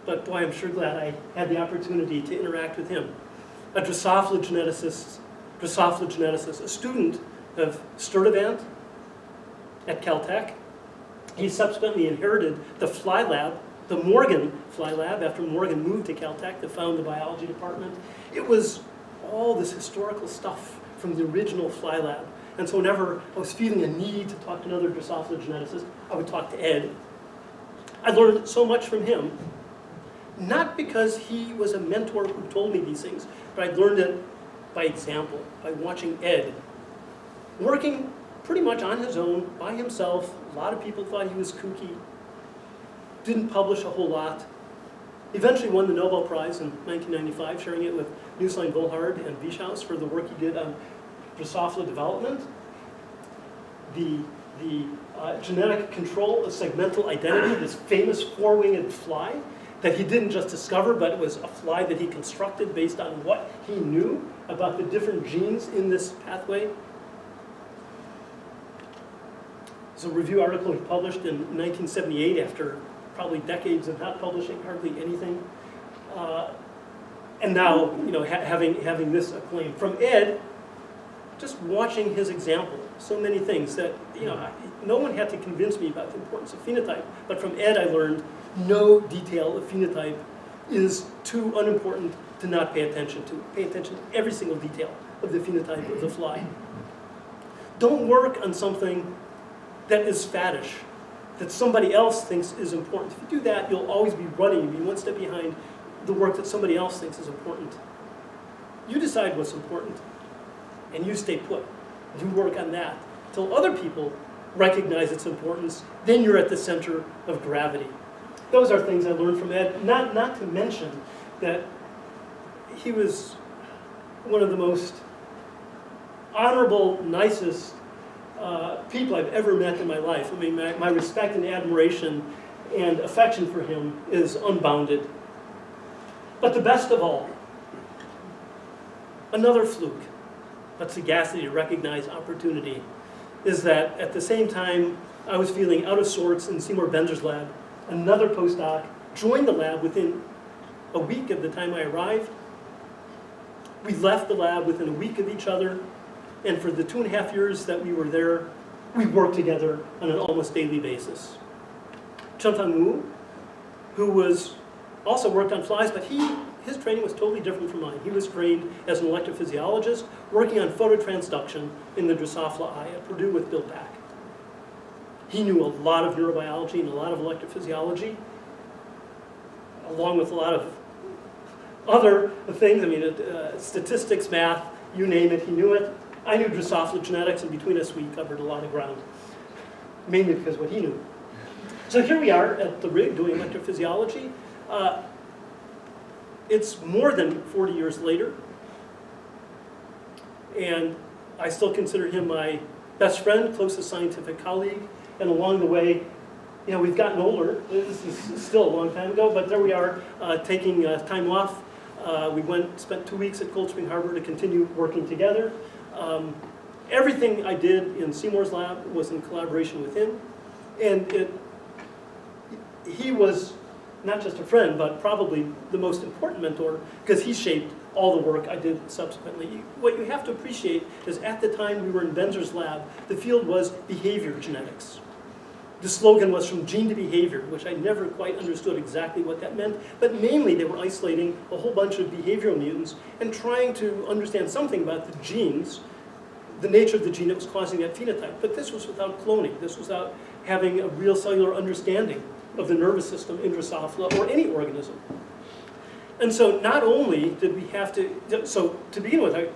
but boy, I'm sure glad I had the opportunity to interact with him. A Drosophila geneticist, a student of Sturdivant at Caltech. He subsequently inherited the fly lab, the Morgan fly lab, after Morgan moved to Caltech to found the biology department. It was all this historical stuff from the original fly lab. And so whenever I was feeling a need to talk to another Drosophila geneticist, I would talk to Ed. I learned so much from him, not because he was a mentor who told me these things, but I learned it by example, by watching Ed working pretty much on his own, by himself. A lot of people thought he was kooky, didn't publish a whole lot. Eventually won the Nobel Prize in 1995, sharing it with Nusslein, Volhard, and Wieschaus for the work he did on Drosophila development. The genetic control of segmental identity, this famous four-winged fly that he didn't just discover, but it was a fly that he constructed based on what he knew about the different genes in this pathway. It's a review article he published in 1978 after probably decades of not publishing hardly anything. And now, having this acclaim. From Ed, just watching his example, so many things that, no one had to convince me about the importance of phenotype, but from Ed I learned no detail of phenotype is too unimportant to not pay attention to. Pay attention to every single detail of the phenotype of the fly. Don't work on something that is faddish, that somebody else thinks is important. If you do that, you'll always be running, you'll be one step behind the work that somebody else thinks is important. You decide what's important, and you stay put. You work on that until other people recognize its importance. Then you're at the center of gravity. Those are things I learned from Ed. Not to mention that he was one of the most honorable, nicest people I've ever met in my life. I mean, my respect and admiration and affection for him is unbounded. But the best of all, another fluke, but sagacity to recognize opportunity, is that at the same time I was feeling out of sorts in Seymour Benzer's lab, another postdoc joined the lab within a week of the time I arrived. We left the lab within a week of each other, and for the 2.5 years that we were there, we worked together on an almost daily basis. Chun-Tang Wu, who also worked on flies, but his training was totally different from mine. He was trained as an electrophysiologist, working on phototransduction in the Drosophila eye at Purdue with Bill Pack. He knew a lot of neurobiology and a lot of electrophysiology, along with a lot of other things. I mean, statistics, math, you name it, he knew it. I knew Drosophila genetics, and between us we covered a lot of ground, mainly because of what he knew. So here we are at the rig doing electrophysiology. It's more than 40 years later, and I still consider him my best friend, closest scientific colleague, and along the way, we've gotten older. This is still a long time ago, but there we are, taking time off. We spent 2 weeks at Cold Spring Harbor to continue working together. Everything I did in Seymour's lab was in collaboration with him, and he was not just a friend, but probably the most important mentor, because he shaped all the work I did subsequently. What you have to appreciate is at the time we were in Benzer's lab, the field was behavior genetics. The slogan was from gene to behavior, which I never quite understood exactly what that meant, but mainly they were isolating a whole bunch of behavioral mutants and trying to understand something about the genes, the nature of the gene that was causing that phenotype. But this was without cloning. This was without having a real cellular understanding of the nervous system in Drosophila or any organism. And so not only did we have to, so to begin with, I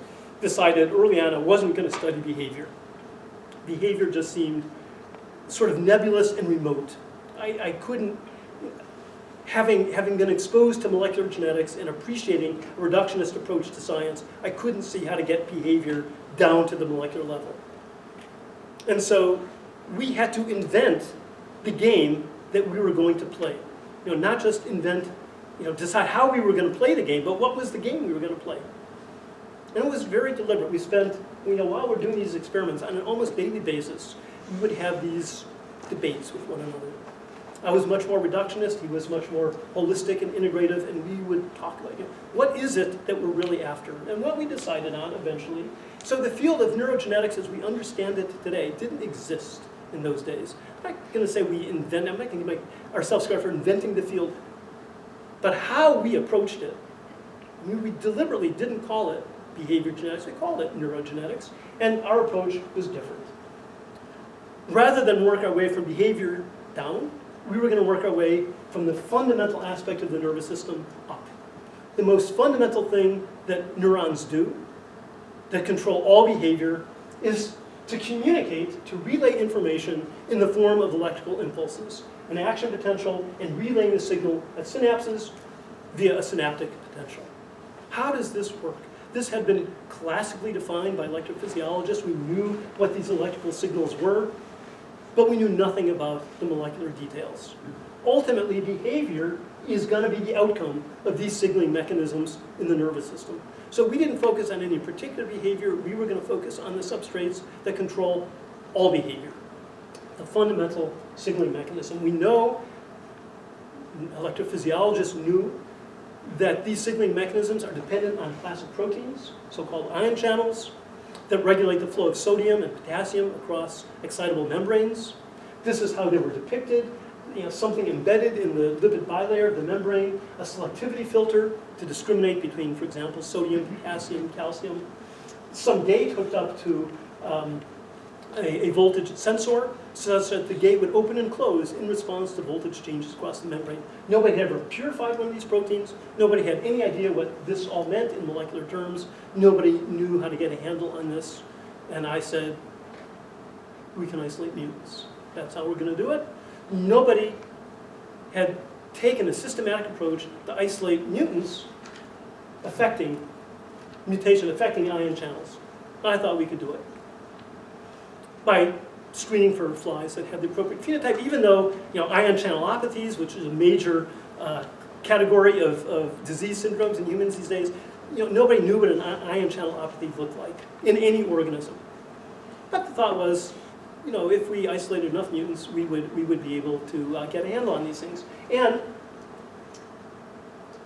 decided early on I wasn't going to study behavior. Behavior just seemed sort of nebulous and remote. I couldn't, having been exposed to molecular genetics and appreciating a reductionist approach to science, I couldn't see how to get behavior down to the molecular level. And so we had to invent the game that we were going to play. Not just invent, decide how we were going to play the game, but what was the game we were going to play. And it was very deliberate. We spent, while we're doing these experiments on an almost daily basis, we would have these debates with one another. I was much more reductionist, he was much more holistic and integrative, and we would talk about, what is it that we're really after? And what we decided on eventually. So the field of neurogenetics as we understand it today didn't exist in those days. I'm not going to say we invented, I'm not going to make ourselves credit for inventing the field, but how we approached it. We deliberately didn't call it behavior genetics, we called it neurogenetics, and our approach was different. Rather than work our way from behavior down, we were going to work our way from the fundamental aspect of the nervous system up. The most fundamental thing that neurons do, that control all behavior, is to communicate, to relay information in the form of electrical impulses, an action potential, and relaying the signal at synapses via a synaptic potential. How does this work? This had been classically defined by electrophysiologists. We knew what these electrical signals were, but we knew nothing about the molecular details. Ultimately, behavior is going to be the outcome of these signaling mechanisms in the nervous system. So we didn't focus on any particular behavior. We were going to focus on the substrates that control all behavior, the fundamental signaling mechanism. We know, electrophysiologists knew, that these signaling mechanisms are dependent on classic proteins, so-called ion channels, that regulate the flow of sodium and potassium across excitable membranes. This is how they were depicted. Something embedded in the lipid bilayer of the membrane, a selectivity filter to discriminate between, for example, sodium, potassium, calcium. Some gate hooked up to a voltage sensor such that the gate would open and close in response to voltage changes across the membrane. Nobody had ever purified one of these proteins. Nobody had any idea what this all meant in molecular terms. Nobody knew how to get a handle on this. And I said, we can isolate mutants. That's how we're going to do it. Nobody had taken a systematic approach to isolate mutants affecting ion channels. I thought we could do it by screening for flies that had the appropriate phenotype, even though ion channelopathies, which is a major category of disease syndromes in humans these days, nobody knew what an ion channelopathy looked like in any organism. But the thought was, if we isolated enough mutants, we would be able to get a handle on these things. And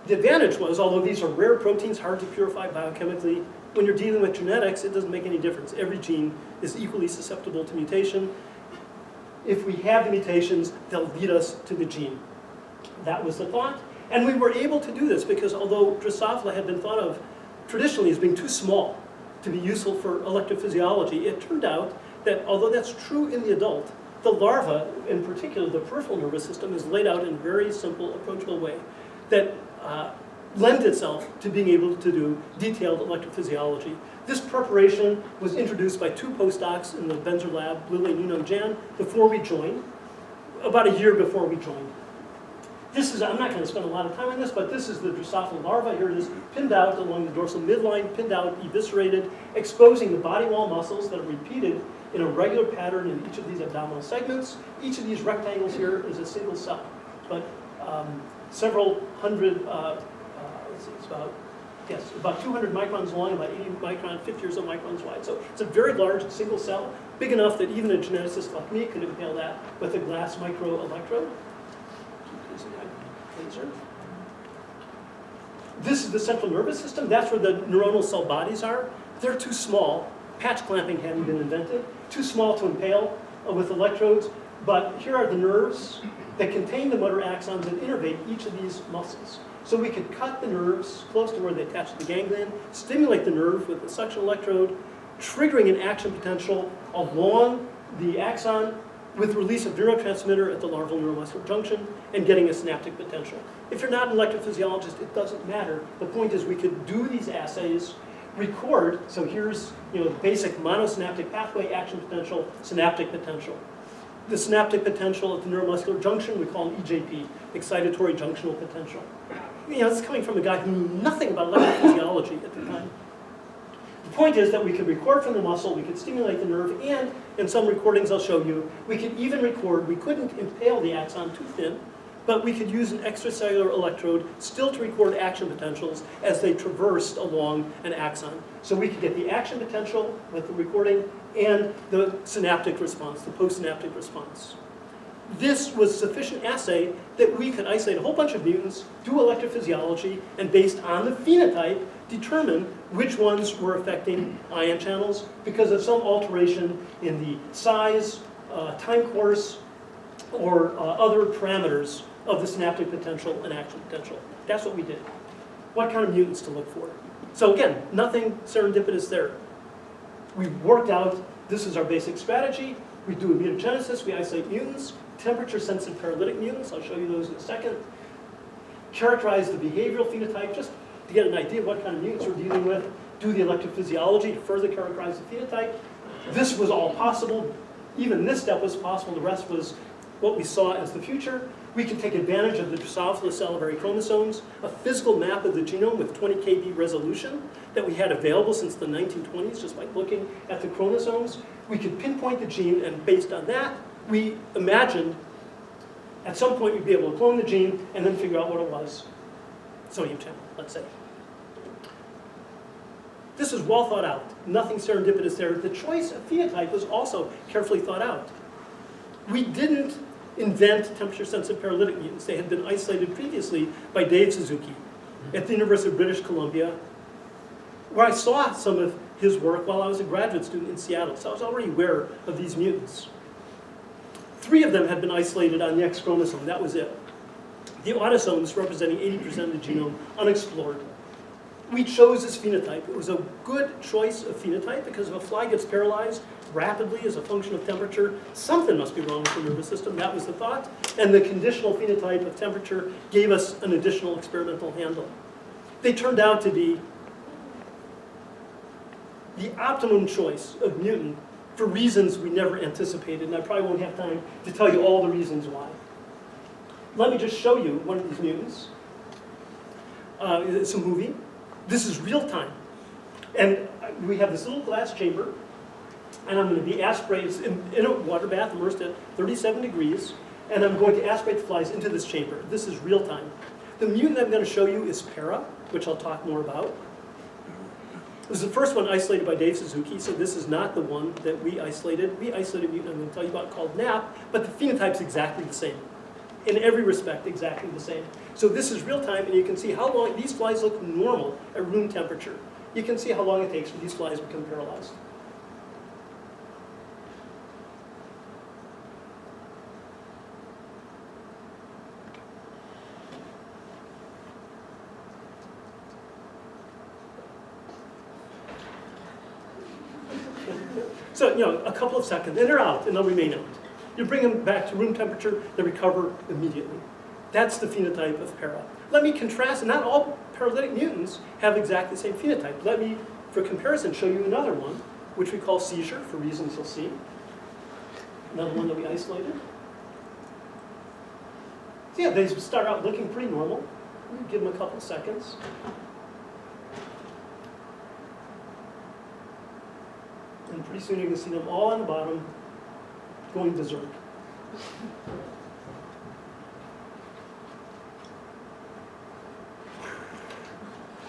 the advantage was, although these are rare proteins, hard to purify biochemically, when you're dealing with genetics, it doesn't make any difference. Every gene is equally susceptible to mutation. If we have the mutations, they'll lead us to the gene. That was the thought. And we were able to do this because although Drosophila had been thought of traditionally as being too small to be useful for electrophysiology, it turned out that although that's true in the adult, the larva, in particular the peripheral nervous system, is laid out in a very simple, approachable way that lends itself to being able to do detailed electrophysiology. This preparation was introduced by two postdocs in the Benzer lab, Lily and Yunong Jan, before we joined, about a year before we joined. This is, I'm not going to spend a lot of time on this, but this is the Drosophila larva. Here it is, pinned out along the dorsal midline, pinned out, eviscerated, exposing the body wall muscles that are repeated in a regular pattern in each of these abdominal segments. Each of these rectangles here is a single cell, but several hundred, it's about 200 microns long, about 80 microns, 50 or so microns wide. So it's a very large single cell, big enough that even a geneticist like me could impale that with a glass microelectrode. This is the central nervous system. That's where the neuronal cell bodies are. They're too small. Patch clamping hadn't been invented. Too small to impale with electrodes. But here are the nerves that contain the motor axons and innervate each of these muscles. So we could cut the nerves close to where they attach to the ganglion, stimulate the nerve with a suction electrode, triggering an action potential along the axon with release of neurotransmitter at the larval neuromuscular junction and getting a synaptic potential. If you're not an electrophysiologist, it doesn't matter. The point is we could do these assays, record, so here's the basic monosynaptic pathway, action potential, synaptic potential. The synaptic potential at the neuromuscular junction we call an EJP, excitatory junctional potential. This is coming from a guy who knew nothing about electrophysiology at the time. The point is that we could record from the muscle, we could stimulate the nerve, and in some recordings I'll show you, we could even record, we couldn't impale the axon too thin, but we could use an extracellular electrode still to record action potentials as they traversed along an axon. So we could get the action potential with the recording and the synaptic response, the postsynaptic response. This was sufficient assay that we could isolate a whole bunch of mutants, do electrophysiology, and based on the phenotype, determine which ones were affecting ion channels because of some alteration in the size, time course, or other parameters of the synaptic potential and action potential. That's what we did. What kind of mutants to look for? So again, nothing serendipitous there. We worked out, this is our basic strategy. We do immunogenesis, we isolate mutants, temperature-sensitive paralytic mutants, I'll show you those in a second. Characterize the behavioral phenotype, just to get an idea of what kind of mutants we're dealing with. Do the electrophysiology to further characterize the phenotype. This was all possible. Even this step was possible. The rest was what we saw as the future. We could take advantage of the Drosophila salivary chromosomes, a physical map of the genome with 20 kb resolution that we had available since the 1920s just by looking at the chromosomes. We could pinpoint the gene, and based on that, we imagined at some point we'd be able to clone the gene and then figure out what it was. Sodium channel, let's say. This is well thought out. Nothing serendipitous there. The choice of phenotype was also carefully thought out. We didn't invent temperature-sensitive paralytic mutants. They had been isolated previously by Dave Suzuki at the University of British Columbia, where I saw some of his work while I was a graduate student in Seattle. So I was already aware of these mutants. 3 of them had been isolated on the X chromosome. That was it. The autosomes, representing 80% of the genome, unexplored. We chose this phenotype. It was a good choice of phenotype because if a fly gets paralyzed rapidly as a function of temperature, something must be wrong with the nervous system. That was the thought. And the conditional phenotype of temperature gave us an additional experimental handle. They turned out to be the optimum choice of mutant for reasons we never anticipated, and I probably won't have time to tell you all the reasons why. Let me just show you one of these mutants. It's a movie. This is real time. And we have this little glass chamber, and I'm going to be aspirated in a water bath immersed at 37 degrees, and I'm going to aspirate the flies into this chamber. This is real time. The mutant I'm going to show you is Para, which I'll talk more about. This is the first one isolated by Dave Suzuki, so this is not the one that we isolated. We isolated a mutant I'm going to tell you about called NAP, but the phenotype's exactly the same. In every respect, exactly the same. So this is real time, and you can see how long these flies look normal at room temperature. You can see how long it takes for these flies to become paralyzed. So, a couple of seconds, and they're out, and they'll remain out. You bring them back to room temperature, they recover immediately. That's the phenotype of Para. Let me contrast, and not all paralytic mutants have exactly the same phenotype. Let me, for comparison, show you another one, which we call seizure, for reasons you'll see. Another one that we isolated. So yeah, they start out looking pretty normal. We'll give them a couple of seconds. And pretty soon you can see them all on the bottom going berserk.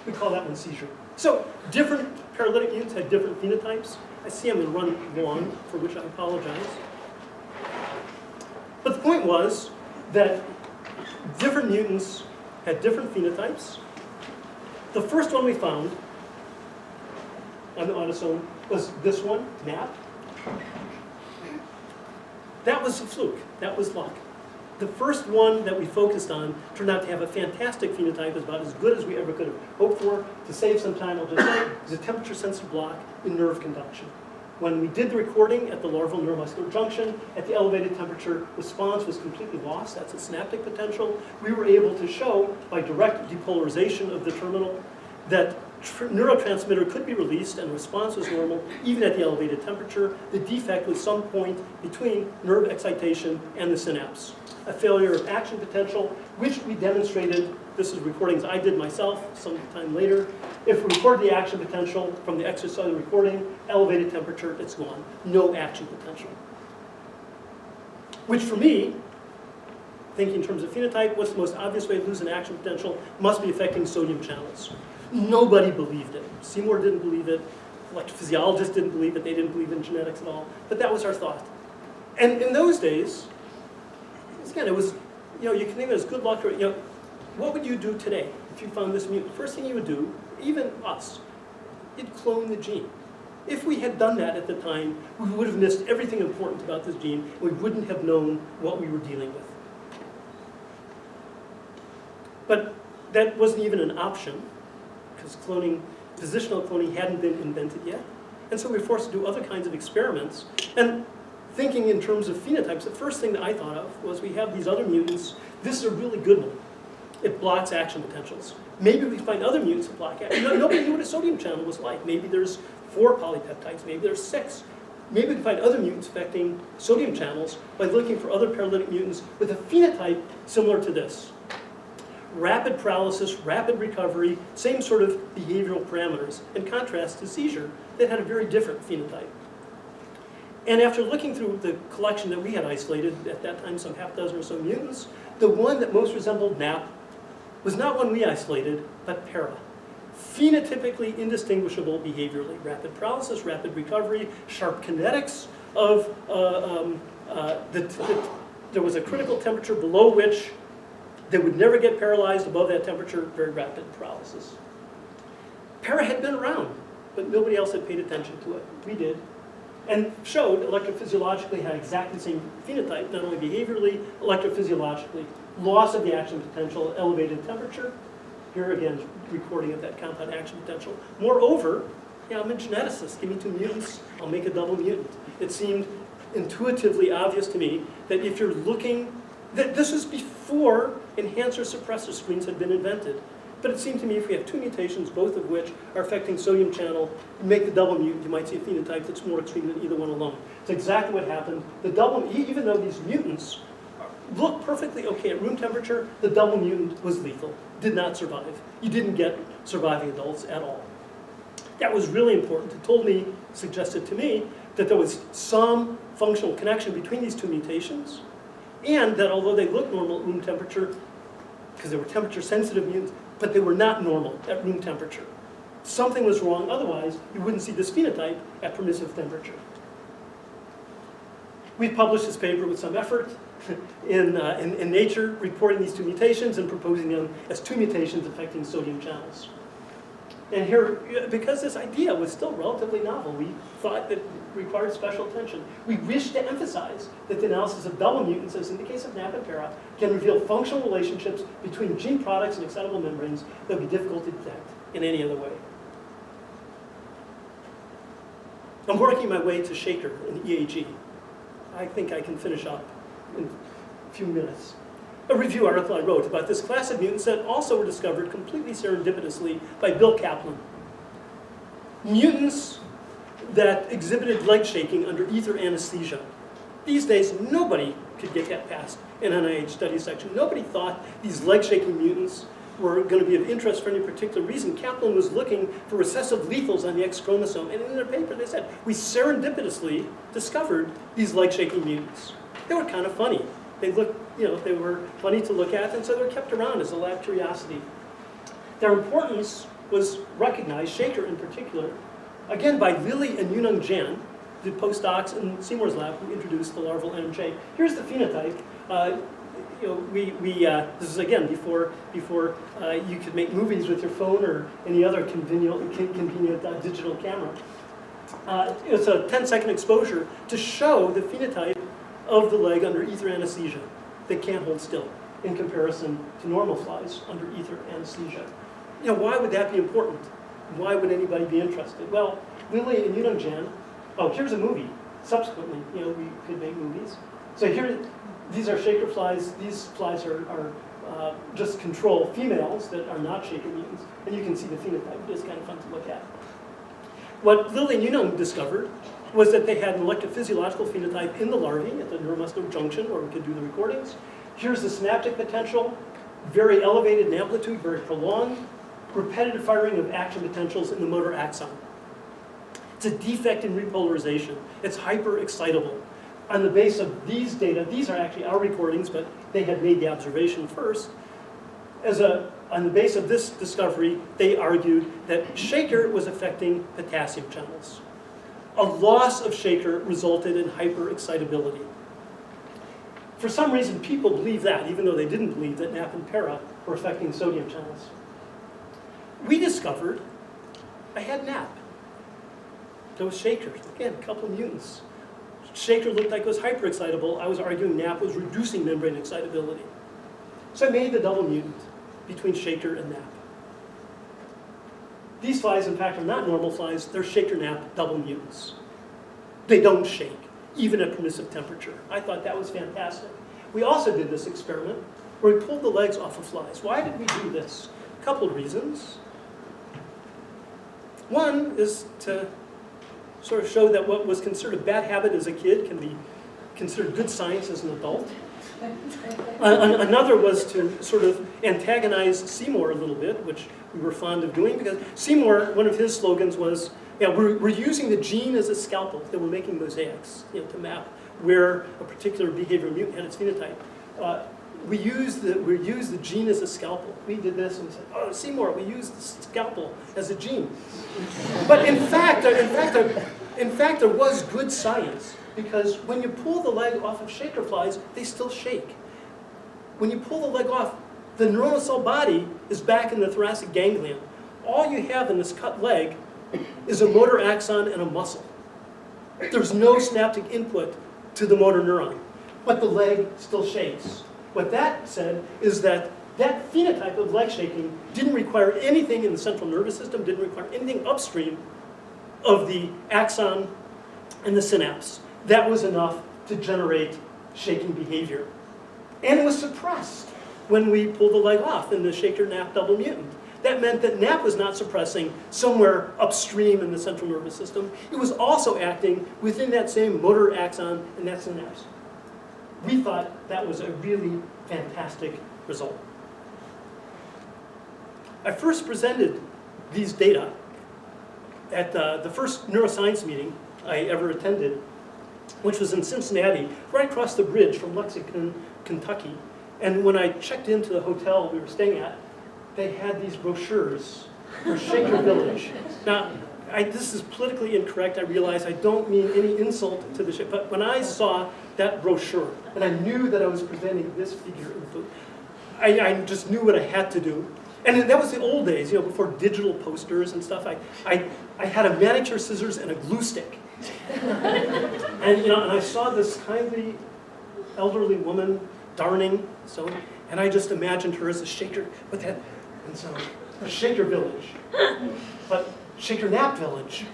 We call that one seizure. So different paralytic mutants had different phenotypes. I see I'm going to run long, for which I apologize. But the point was that different mutants had different phenotypes. The first one we found on the autosome was this one, NAP. That was a fluke. That was luck. The first one that we focused on turned out to have a fantastic phenotype. It was about as good as we ever could have hoped for. To save some time, I'll just say it was a temperature-sensitive block in nerve conduction. When we did the recording at the larval neuromuscular junction, at the elevated temperature, response was completely lost. That's a synaptic potential. We were able to show, by direct depolarization of the terminal, that neurotransmitter could be released and response was normal, even at the elevated temperature. The defect was some point between nerve excitation and the synapse. A failure of action potential, which we demonstrated. This is recordings I did myself sometime later. If we record the action potential from the extracellular recording, elevated temperature, it's gone. No action potential. Which for me, thinking in terms of phenotype, what's the most obvious way to lose an action potential? Must be affecting sodium channels. Nobody believed it. Seymour didn't believe it. Electrophysiologists didn't believe it. They didn't believe in genetics at all. But that was our thought. And in those days, again, it was, you can think of it as good luck. Or, what would you do today if you found this mutant? First thing you would do, even us, you'd clone the gene. If we had done that at the time, we would have missed everything important about this gene, and we wouldn't have known what we were dealing with. But that wasn't even an option, because positional cloning hadn't been invented yet. And so we were forced to do other kinds of experiments. And thinking in terms of phenotypes, the first thing that I thought of was we have these other mutants. This is a really good one. It blocks action potentials. Maybe we find other mutants that block action. Nobody knew what a sodium channel was like. Maybe there's 4 polypeptides. Maybe there's 6. Maybe we can find other mutants affecting sodium channels by looking for other paralytic mutants with a phenotype similar to this. Rapid paralysis, rapid recovery, same sort of behavioral parameters, in contrast to seizure that had a very different phenotype. And after looking through the collection that we had isolated, at that time some half dozen or so mutants, the one that most resembled NAP was not one we isolated, but para. Phenotypically indistinguishable behaviorally. Rapid paralysis, rapid recovery, sharp kinetics of, there was a critical temperature below which they would never get paralyzed. Above that temperature, very rapid paralysis. Para had been around, but nobody else had paid attention to it. We did. And showed electrophysiologically had exactly the same phenotype, not only behaviorally, electrophysiologically. Loss of the action potential, elevated temperature. Here again, recording of that compound action potential. Moreover, I'm a geneticist. Give me 2 mutants, I'll make a double mutant. It seemed intuitively obvious to me that if you're looking, that this was before enhancer suppressor screens had been invented. But it seemed to me if we have 2 mutations, both of which are affecting sodium channel, you make the double mutant, you might see a phenotype that's more extreme than either one alone. It's exactly what happened. The double, even though these mutants look perfectly okay at room temperature, the double mutant was lethal, did not survive. You didn't get surviving adults at all. That was really important. It told me, suggested to me, that there was some functional connection between these 2 mutations, and that although they looked normal at room temperature, because they were temperature-sensitive mutants, but they were not normal at room temperature. Something was wrong, otherwise you wouldn't see this phenotype at permissive temperature. We published this paper with some effort in Nature, reporting these 2 mutations and proposing them as 2 mutations affecting sodium channels. And here, because this idea was still relatively novel, we thought that it required special attention. We wished to emphasize that the analysis of double mutants, as in the case of NAP and para, can reveal functional relationships between gene products and excitable membranes that would be difficult to detect in any other way. I'm working my way to Shaker in EAG. I think I can finish up in a few minutes. A review article I wrote about this class of mutants that also were discovered completely serendipitously by Bill Kaplan. Mutants that exhibited leg shaking under ether anesthesia. These days, nobody could get that past an NIH study section. Nobody thought these leg shaking mutants were going to be of interest for any particular reason. Kaplan was looking for recessive lethals on the X chromosome, and in their paper they said, we serendipitously discovered these leg shaking mutants. They were kind of funny. They looked, they were funny to look at, and so they were kept around as a lab curiosity. Their importance was recognized, Shaker in particular, again by Lilly and Yunung Jan, the postdocs in Seymour's lab who introduced the larval NMJ. Here's the phenotype. you know, this is again before you could make movies with your phone or any other convenient digital camera. It's a 10-second exposure to show the phenotype of the leg under ether anesthesia. They can't hold still in comparison to normal flies under ether anesthesia. You know, why would that be important? Why would anybody be interested? Well, Lily and Jan, oh, here's a movie. Subsequently, you know, we could make movies. So here, these are shaker flies. These flies are just control females that are not shaker mutants, and you can see the phenotype. It's kind of fun to look at. What Lily and Unum discovered was that they had an electrophysiological phenotype in the larvae at the neuromuscular junction where we could do the recordings. Here's the synaptic potential, very elevated in amplitude, very prolonged, repetitive firing of action potentials in the motor axon. It's a defect in repolarization. It's hyper-excitable. On the base of these data, these are actually our recordings, but they had made the observation first. On the base of this discovery, they argued that shaker was affecting potassium channels. A loss of shaker resulted in hyper-excitability. For some reason, people believe that, even though they didn't believe that NAP and para were affecting sodium channels. We discovered I had NAP. There was shaker. Again, a couple of mutants. Shaker looked like it was hyperexcitable. I was arguing NAP was reducing membrane excitability. So I made the double mutant between shaker and NAP. These flies, in fact, are not normal flies. They're shaker-NAP double mutants. They don't shake, even at permissive temperature. I thought that was fantastic. We also did this experiment where we pulled the legs off of flies. Why did we do this? A couple of reasons. One is to sort of show that what was considered a bad habit as a kid can be considered good science as an adult. Another was to sort of antagonize Seymour a little bit, which we were fond of doing, because Seymour, one of his slogans was, yeah, we're using the gene as a scalpel, that we're making mosaics, you know, to map where a particular behavioral mutant had its phenotype. We use the gene as a scalpel. We did this and we said, oh, Seymour, we use the scalpel as a gene. But in fact, there was good science, because when you pull the leg off of shaker flies, they still shake. When you pull the leg off, the neuronal cell body is back in the thoracic ganglion. All you have in this cut leg is a motor axon and a muscle. There's no synaptic input to the motor neuron, but the leg still shakes. What that said is that that phenotype of leg shaking didn't require anything in the central nervous system, didn't require anything upstream of the axon and the synapse. That was enough to generate shaking behavior. And it was suppressed when we pulled the leg off in the shaker-NAP double mutant. That meant that NAP was not suppressing somewhere upstream in the central nervous system. It was also acting within that same motor axon and that synapse. We thought that was a really fantastic result. I first presented these data at the first neuroscience meeting I ever attended, which was in Cincinnati, right across the bridge from Lexington, Kentucky. And when I checked into the hotel we were staying at, they had these brochures for Shaker Village. Now, this is politically incorrect. I realize I don't mean any insult to the Shaker, but when I saw that brochure, and I knew that I was presenting this figure in the book, I just knew what I had to do. And that was the old days, you know, before digital posters and stuff. I had a manicure scissors and a glue stick. And, you know, and I saw this kindly elderly woman darning, and I just imagined her as a shaker with that, and so a Shaker Village, but Shaker-NAP Village,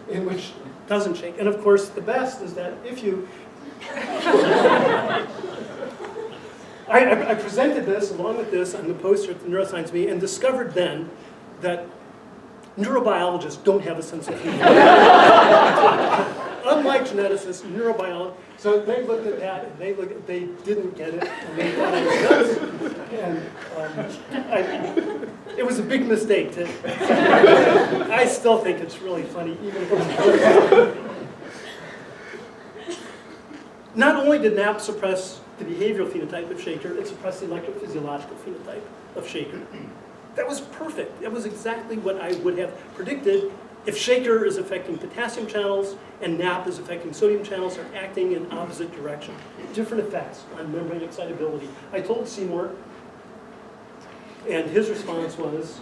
in which doesn't shake. And of course, the best is that if you, I presented this along with this on the poster at the neuroscience meeting and discovered then that neurobiologists don't have a sense of humor. Unlike geneticists, neurobiologists, so they looked at that and they didn't get it, and they thought I was nuts. And it was a big mistake. I still think it's really funny, even if it's Not only did NAP suppress the behavioral phenotype of shaker, it suppressed the electrophysiological phenotype of shaker. That was perfect. That was exactly what I would have predicted If shaker is affecting potassium channels and NAP is affecting sodium channels, are acting in opposite direction. Different effects on membrane excitability. I told Seymour, and his response was,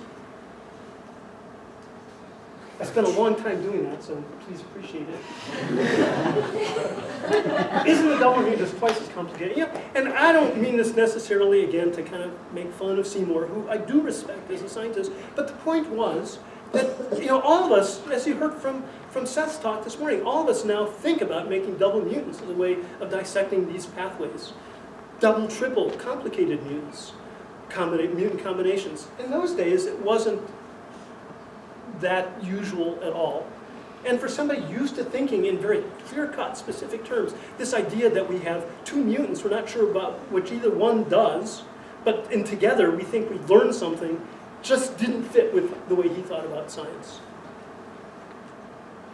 I spent a long time doing that, so please appreciate it. Isn't the double mutant just twice as complicated? Yeah, and I don't mean this necessarily, again, to kind of make fun of Seymour, who I do respect as a scientist, but the point was that, all of us, as you heard from Seth's talk this morning, all of us now think about making double mutants as a way of dissecting these pathways. Double, triple, complicated mutants, mutant combinations. In those days, it wasn't that usual at all. And for somebody used to thinking in very clear-cut, specific terms, this idea that we have two mutants, we're not sure about which either one does, but together we think we learned something, just didn't fit with the way he thought about science.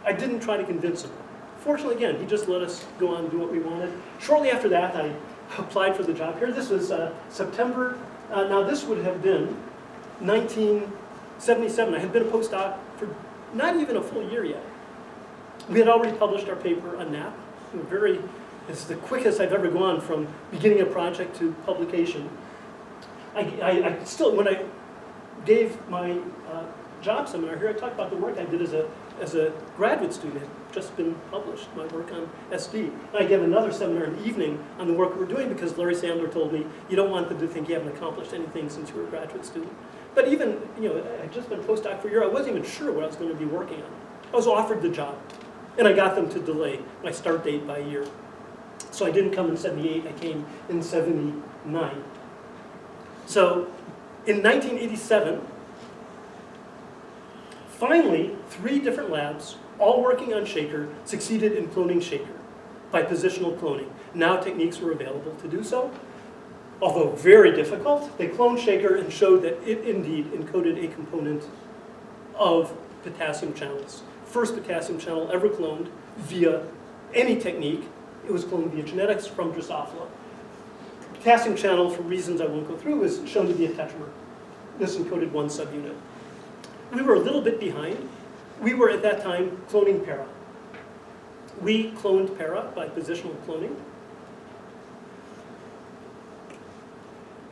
I didn't try to convince him. Fortunately, again, he just let us go on and do what we wanted. Shortly after that, I applied for the job here. This was September. Now, this would have been 1977. I had been a postdoc for not even a full year yet. We had already published our paper on NAP. It's the quickest I've ever gone from beginning a project to publication. I still, when I gave my job seminar here, I talked about the work I did as a graduate student. It had just been published, my work on SD. And I gave another seminar in the evening on the work we were doing because Larry Sandler told me, you don't want them to think you haven't accomplished anything since you were a graduate student. But even, I'd just been a postdoc for a year, I wasn't even sure what I was going to be working on. I was offered the job, and I got them to delay my start date by a year. So I didn't come in 78, I came in 79. So in 1987, finally, 3 different labs, all working on shaker, succeeded in cloning shaker by positional cloning. Now techniques were available to do so. Although very difficult, they cloned shaker and showed that it indeed encoded a component of potassium channels. First potassium channel ever cloned via any technique. It was cloned via genetics from Drosophila. Potassium channel, for reasons I won't go through, was shown to be a tetramer. This encoded 1 subunit. We were a little bit behind. We were at that time cloning para. We cloned para by positional cloning.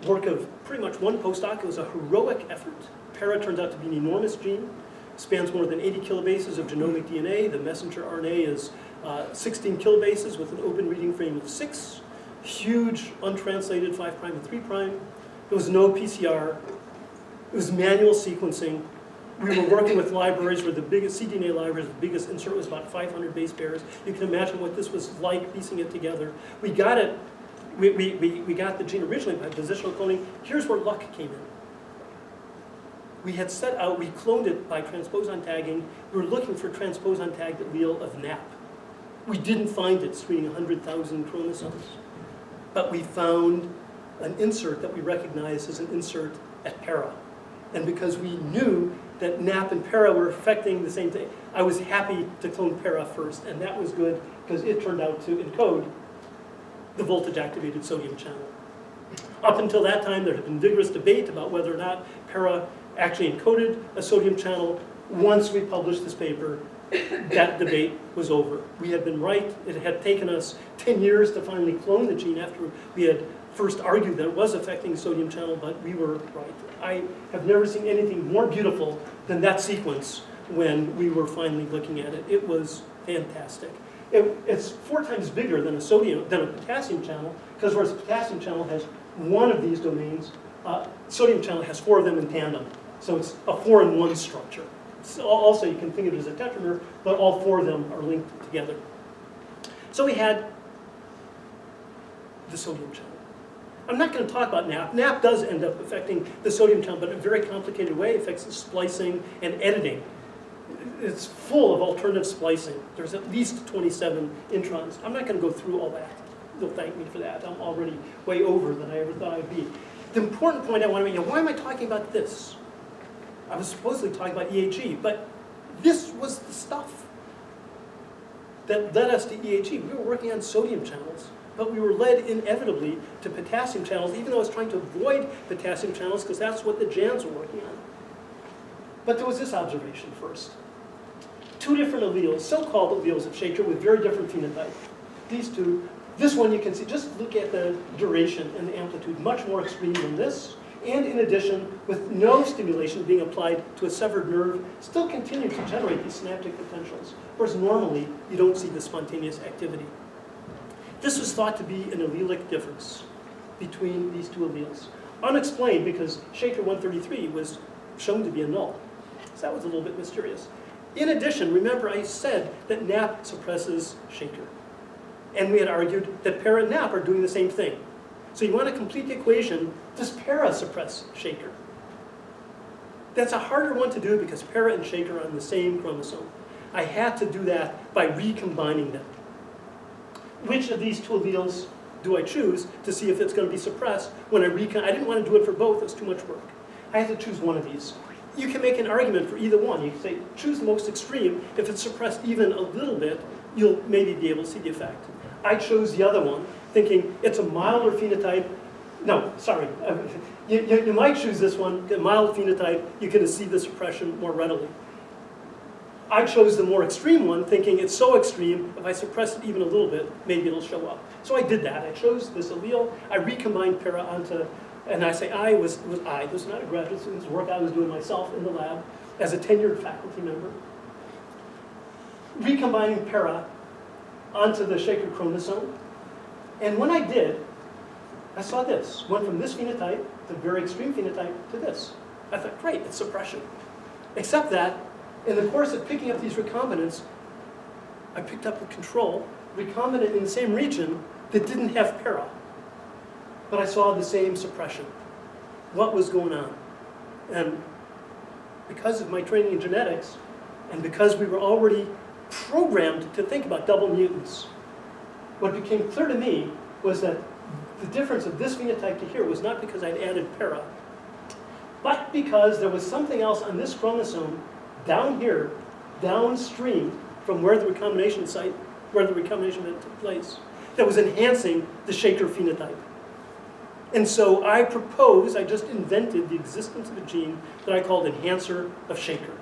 Work of pretty much one postdoc. It was a heroic effort. Para turned out to be an enormous gene. Spans more than 80 kilobases of genomic DNA. The messenger RNA is 16 kilobases with an open reading frame of 6. Huge, untranslated 5' and 3'. There was no PCR. It was manual sequencing. We were working with libraries where the biggest cDNA libraries, the biggest insert was about 500 base pairs. You can imagine what this was like piecing it together. We got it. We got the gene originally by positional cloning. Here's where luck came in. We had set out, we cloned it by transposon tagging. We were looking for transposon tagged allele of NAP. We didn't find it screening 100,000 chromosomes. But we found an insert that we recognized as an insert at para. And because we knew that NAP and para were affecting the same thing, I was happy to clone para first. And that was good because it turned out to encode the voltage-activated sodium channel. Up until that time, there had been vigorous debate about whether or not para actually encoded a sodium channel. Once we published this paper, that debate was over. We had been right. It had taken us 10 years to finally clone the gene after we had first argued that it was affecting the sodium channel, but we were right. I have never seen anything more beautiful than that sequence when we were finally looking at it. It was fantastic. It's 4 times bigger than a potassium channel, because whereas a potassium channel has one of these domains, sodium channel has 4 of them in tandem. So it's a 4-in-1 structure. So also, you can think of it as a tetramer, but all 4 of them are linked together. So we had the sodium channel. I'm not going to talk about NAP. NAP does end up affecting the sodium channel, but in a very complicated way. It affects the splicing and editing. It's full of alternative splicing. There's at least 27 introns. I'm not going to go through all that. They'll thank me for that. I'm already way over than I ever thought I'd be. The important point I want to make, why am I talking about this? I was supposedly talking about EAG, but this was the stuff that led us to EAG. We were working on sodium channels, but we were led inevitably to potassium channels, even though I was trying to avoid potassium channels because that's what the Jans were working on. But there was this observation first. two different alleles, so-called alleles of Shaker with very different phenotype. These two, this one you can see, just look at the duration and the amplitude, much more extreme than this. And in addition, with no stimulation being applied to a severed nerve, still continue to generate these synaptic potentials, whereas normally you don't see the spontaneous activity. This was thought to be an allelic difference between these two alleles. Unexplained because Shaker 133 was shown to be a null. So that was a little bit mysterious. In addition, remember I said that NAP suppresses Shaker. And we had argued that para and NAP are doing the same thing. So you want to complete the equation, does para suppress Shaker? That's a harder one to do because para and Shaker are on the same chromosome. I had to do that by recombining them. Which of these two alleles do I choose to see if it's going to be suppressed when I didn't want to do it for both, it was too much work. I had to choose one of these. You can make an argument for either one. You can say, choose the most extreme. If it's suppressed even a little bit, you'll maybe be able to see the effect. I chose the other one, thinking it's a milder phenotype. No, sorry. You might choose this one, a mild phenotype. You can see the suppression more readily. I chose the more extreme one, thinking it's so extreme, if I suppress it even a little bit, maybe it'll show up. So I did that. I chose this allele. I recombined para onto, and I say this was not a graduate student's work I was doing myself in the lab as a tenured faculty member. Recombining para onto the Shaker chromosome. And when I did, I saw this. Went from this phenotype, the very extreme phenotype, to this. I thought, great, it's suppression. Except that, in the course of picking up these recombinants, I picked up a control, recombinant in the same region that didn't have para. But I saw the same suppression. What was going on? And because of my training in genetics, and because we were already programmed to think about double mutants, what became clear to me was that the difference of this phenotype to here was not because I'd added para, but because there was something else on this chromosome down here, downstream from where the recombination site, where the recombination event took place, that was enhancing the Shaker phenotype. And so I just invented the existence of a gene that I called enhancer of Shaker.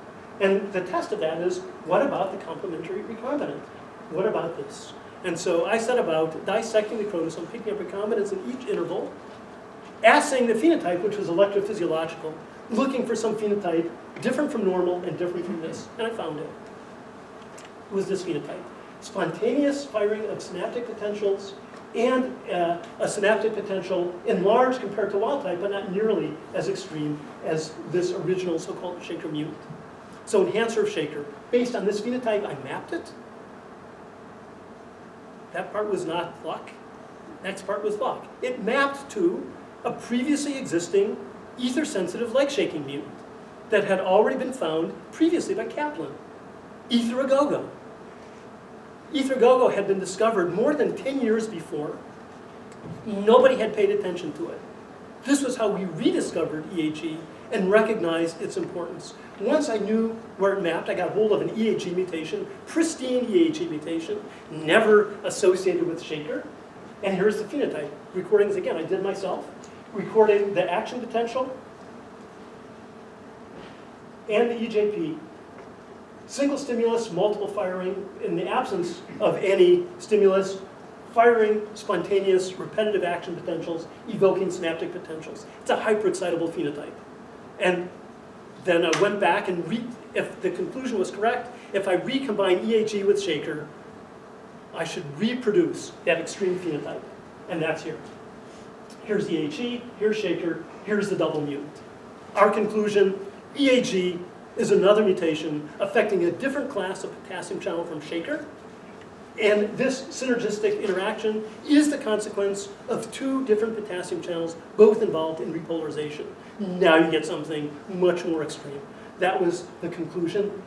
And the test of that is, what about the complementary recombinant? What about this? And so I set about dissecting the chromosome, picking up recombinants in each interval, assaying the phenotype, which was electrophysiological, looking for some phenotype different from normal and different from this. And I found it. It was this phenotype. Spontaneous firing of synaptic potentials and a synaptic potential enlarged compared to wild type, but not nearly as extreme as this original so-called Shaker mutant. So enhancer of Shaker. Based on this phenotype, I mapped it. That part was not luck. Next part was luck. It mapped to a previously existing ether-sensitive leg-shaking mutant that had already been found previously by Kaplan. Ether a go-go. Ether go-go had been discovered more than 10 years before. Nobody had paid attention to it. This was how we rediscovered EAG and recognized its importance. Once I knew where it mapped, I got hold of an EAG mutation, pristine EAG mutation, never associated with Shaker. And here's the phenotype. Recordings, again, I did myself. Recording the action potential and the EJP. Single stimulus, multiple firing, in the absence of any stimulus, firing spontaneous repetitive action potentials, evoking synaptic potentials. It's a hyperexcitable phenotype. And then I went back and if the conclusion was correct, if I recombine EAG with Shaker, I should reproduce that extreme phenotype. And that's here. Here's EAG, here's Shaker, here's the double mutant. Our conclusion, EAG is another mutation affecting a different class of potassium channel from Shaker. And this synergistic interaction is the consequence of two different potassium channels, both involved in repolarization. Now you get something much more extreme. That was the conclusion.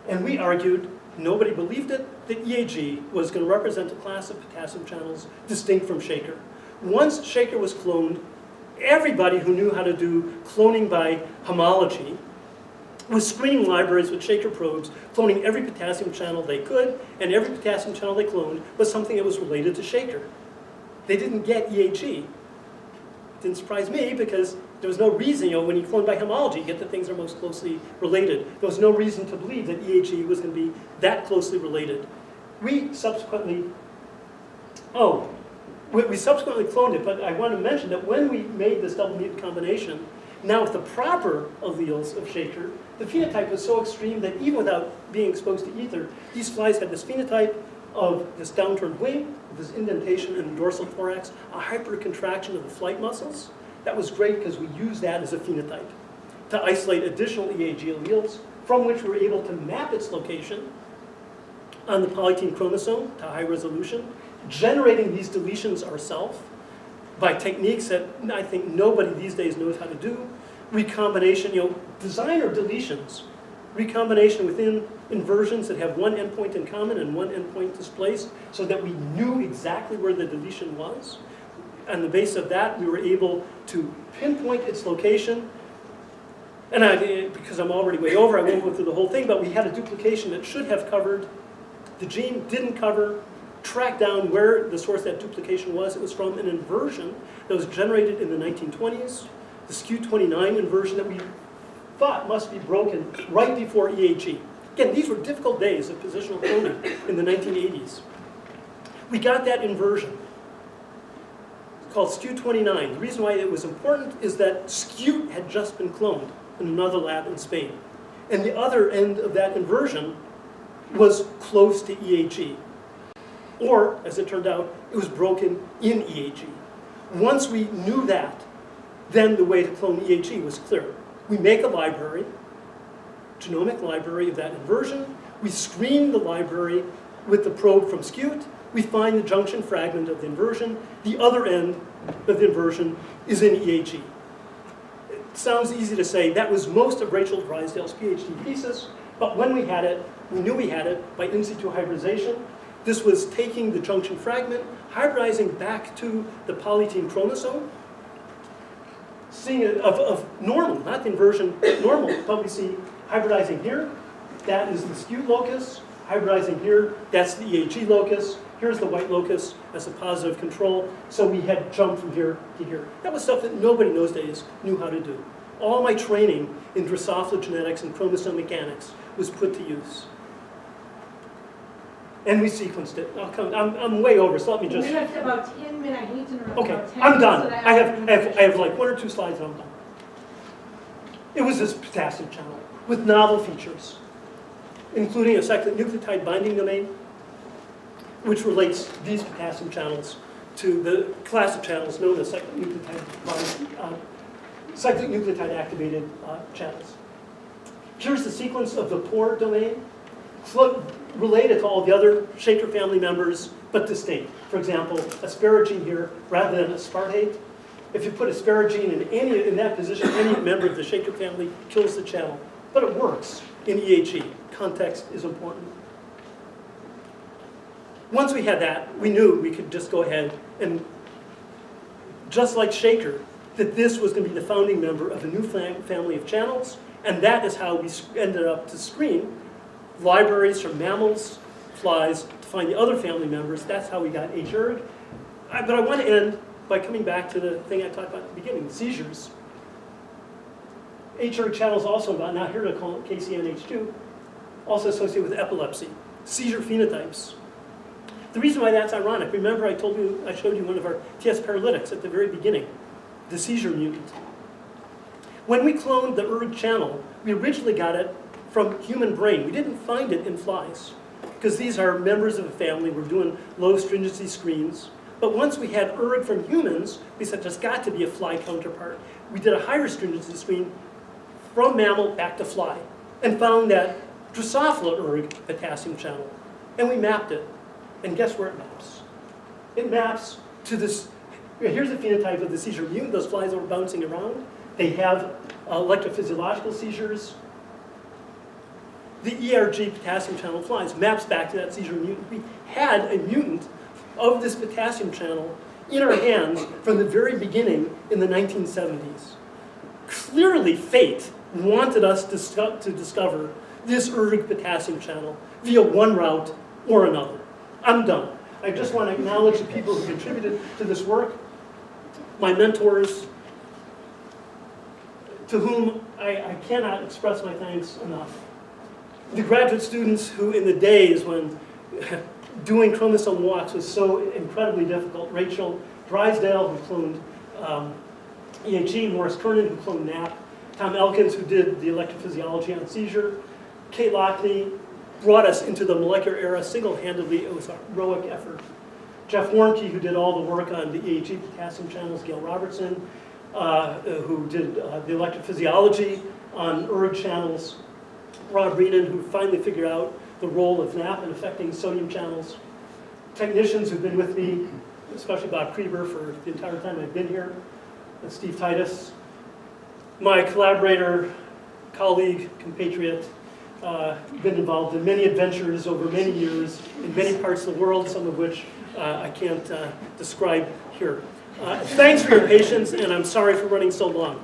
And we argued, nobody believed it, that EAG was going to represent a class of potassium channels distinct from Shaker. Once Shaker was cloned, everybody who knew how to do cloning by homology was screening libraries with Shaker probes, cloning every potassium channel they could, and every potassium channel they cloned was something that was related to Shaker. They didn't get EAG. didn't surprise me because there was no reason, when you clone by homology, you get the things that are most closely related. There was no reason to believe that EHE was going to be that closely related. We subsequently cloned it, but I want to mention that when we made this double mutant combination, now with the proper alleles of Shaker, the phenotype was so extreme that even without being exposed to ether, these flies had this phenotype of this downturned wing, this indentation in the dorsal thorax, a hypercontraction of the flight muscles. That was great because we used that as a phenotype to isolate additional EAG alleles from which we were able to map its location on the polytene chromosome to high resolution, generating these deletions ourselves by techniques that I think nobody these days knows how to do. Recombination, designer deletions, recombination within inversions that have one endpoint in common and one endpoint displaced so that we knew exactly where the deletion was. On the basis of that, we were able to pinpoint its location. And because I'm already way over, I won't go through the whole thing, but we had a duplication that should have covered. The gene didn't cover, track down where the source of that duplication was. It was from an inversion that was generated in the 1920s, the SKU29 inversion that we thought must be broken right before EAG. Again, these were difficult days of positional cloning in the 1980s. We got that inversion called SKU29. The reason why it was important is that SKU had just been cloned in another lab in Spain. And the other end of that inversion was close to EAG. Or, as it turned out, it was broken in EAG. Once we knew that, then the way to clone EAG was clear. We make a library, genomic library of that inversion. We screen the library with the probe from SKUT. We find the junction fragment of the inversion. The other end of the inversion is in EAG. It sounds easy to say. That was most of Rachel Drysdale's PhD thesis. But when we had it, we knew we had it by in situ hybridization. This was taking the junction fragment, hybridizing back to the polytene chromosome, seeing it of normal, not the inversion, normal, but we see hybridizing here. That is the SKU locus. Hybridizing here, that's the EAG locus. Here's the white locus as a positive control. So we had jumped from here to here. That was stuff that nobody in those days knew how to do. All my training in Drosophila genetics and chromosome mechanics was put to use. And we sequenced it. I'm way over, so let me just... We have about 10 minutes. I hate to interrupt. Okay, about 10 I'm done. so that I have like 1 or 2 slides and I'm done. It was this potassium channel with novel features, including a cyclic nucleotide binding domain, which relates these potassium channels to the class of channels known as cyclic nucleotide activated channels. Here's the sequence of the pore domain, related to all the other Shaker family members, but distinct. For example, asparagine here rather than aspartate. If you put asparagine in that position, any member of the Shaker family kills the channel. But it works in EHE. Context is important. Once we had that, we knew we could just go ahead and, just like Shaker, that this was going to be the founding member of a new family of channels, and that is how we ended up to screen libraries from mammals, flies, to find the other family members. That's how we got H-erg. But I want to end by coming back to the thing I talked about at the beginning, seizures. H-erg channels also, now here to call it KCNH2, also associated with epilepsy, seizure phenotypes. The reason why that's ironic, remember I showed you one of our TS paralytics at the very beginning, the seizure mutant. When we cloned the ERG channel, we originally got it from human brain. We didn't find it in flies, because these are members of a family. We're doing low stringency screens. But once we had ERG from humans, we said there's got to be a fly counterpart. We did a higher stringency screen from mammal back to fly, and found that Drosophila ERG potassium channel. And we mapped it. And guess where it maps? It maps to this. Here's the phenotype of the seizure mutant. Those flies that were bouncing around. They have electrophysiological seizures. The ERG potassium channel flies maps back to that seizure mutant. We had a mutant of this potassium channel in our hands from the very beginning in the 1970s. Clearly, fate wanted us to discover this ERG potassium channel via one route or another. I'm done. I just want to acknowledge the people who contributed to this work. My mentors, to whom I cannot express my thanks enough. The graduate students who, in the days when doing chromosome walks was so incredibly difficult, Rachel Drysdale, who cloned EHE, Morris Kernan, who cloned NAP, Tom Elkins, who did the electrophysiology on seizure, Kate Lockney, brought us into the molecular era single-handedly. It was a heroic effort. Jeff Warnke, who did all the work on the EHE potassium channels, Gail Robertson, who did the electrophysiology on ERG channels, Rod Reenan, who finally figured out the role of NAP in affecting sodium channels, technicians who've been with me, especially Bob Krieber for the entire time I've been here, and Steve Titus, my collaborator, colleague, compatriot, been involved in many adventures over many years in many parts of the world, some of which I can't describe here. Thanks for your patience, and I'm sorry for running so long.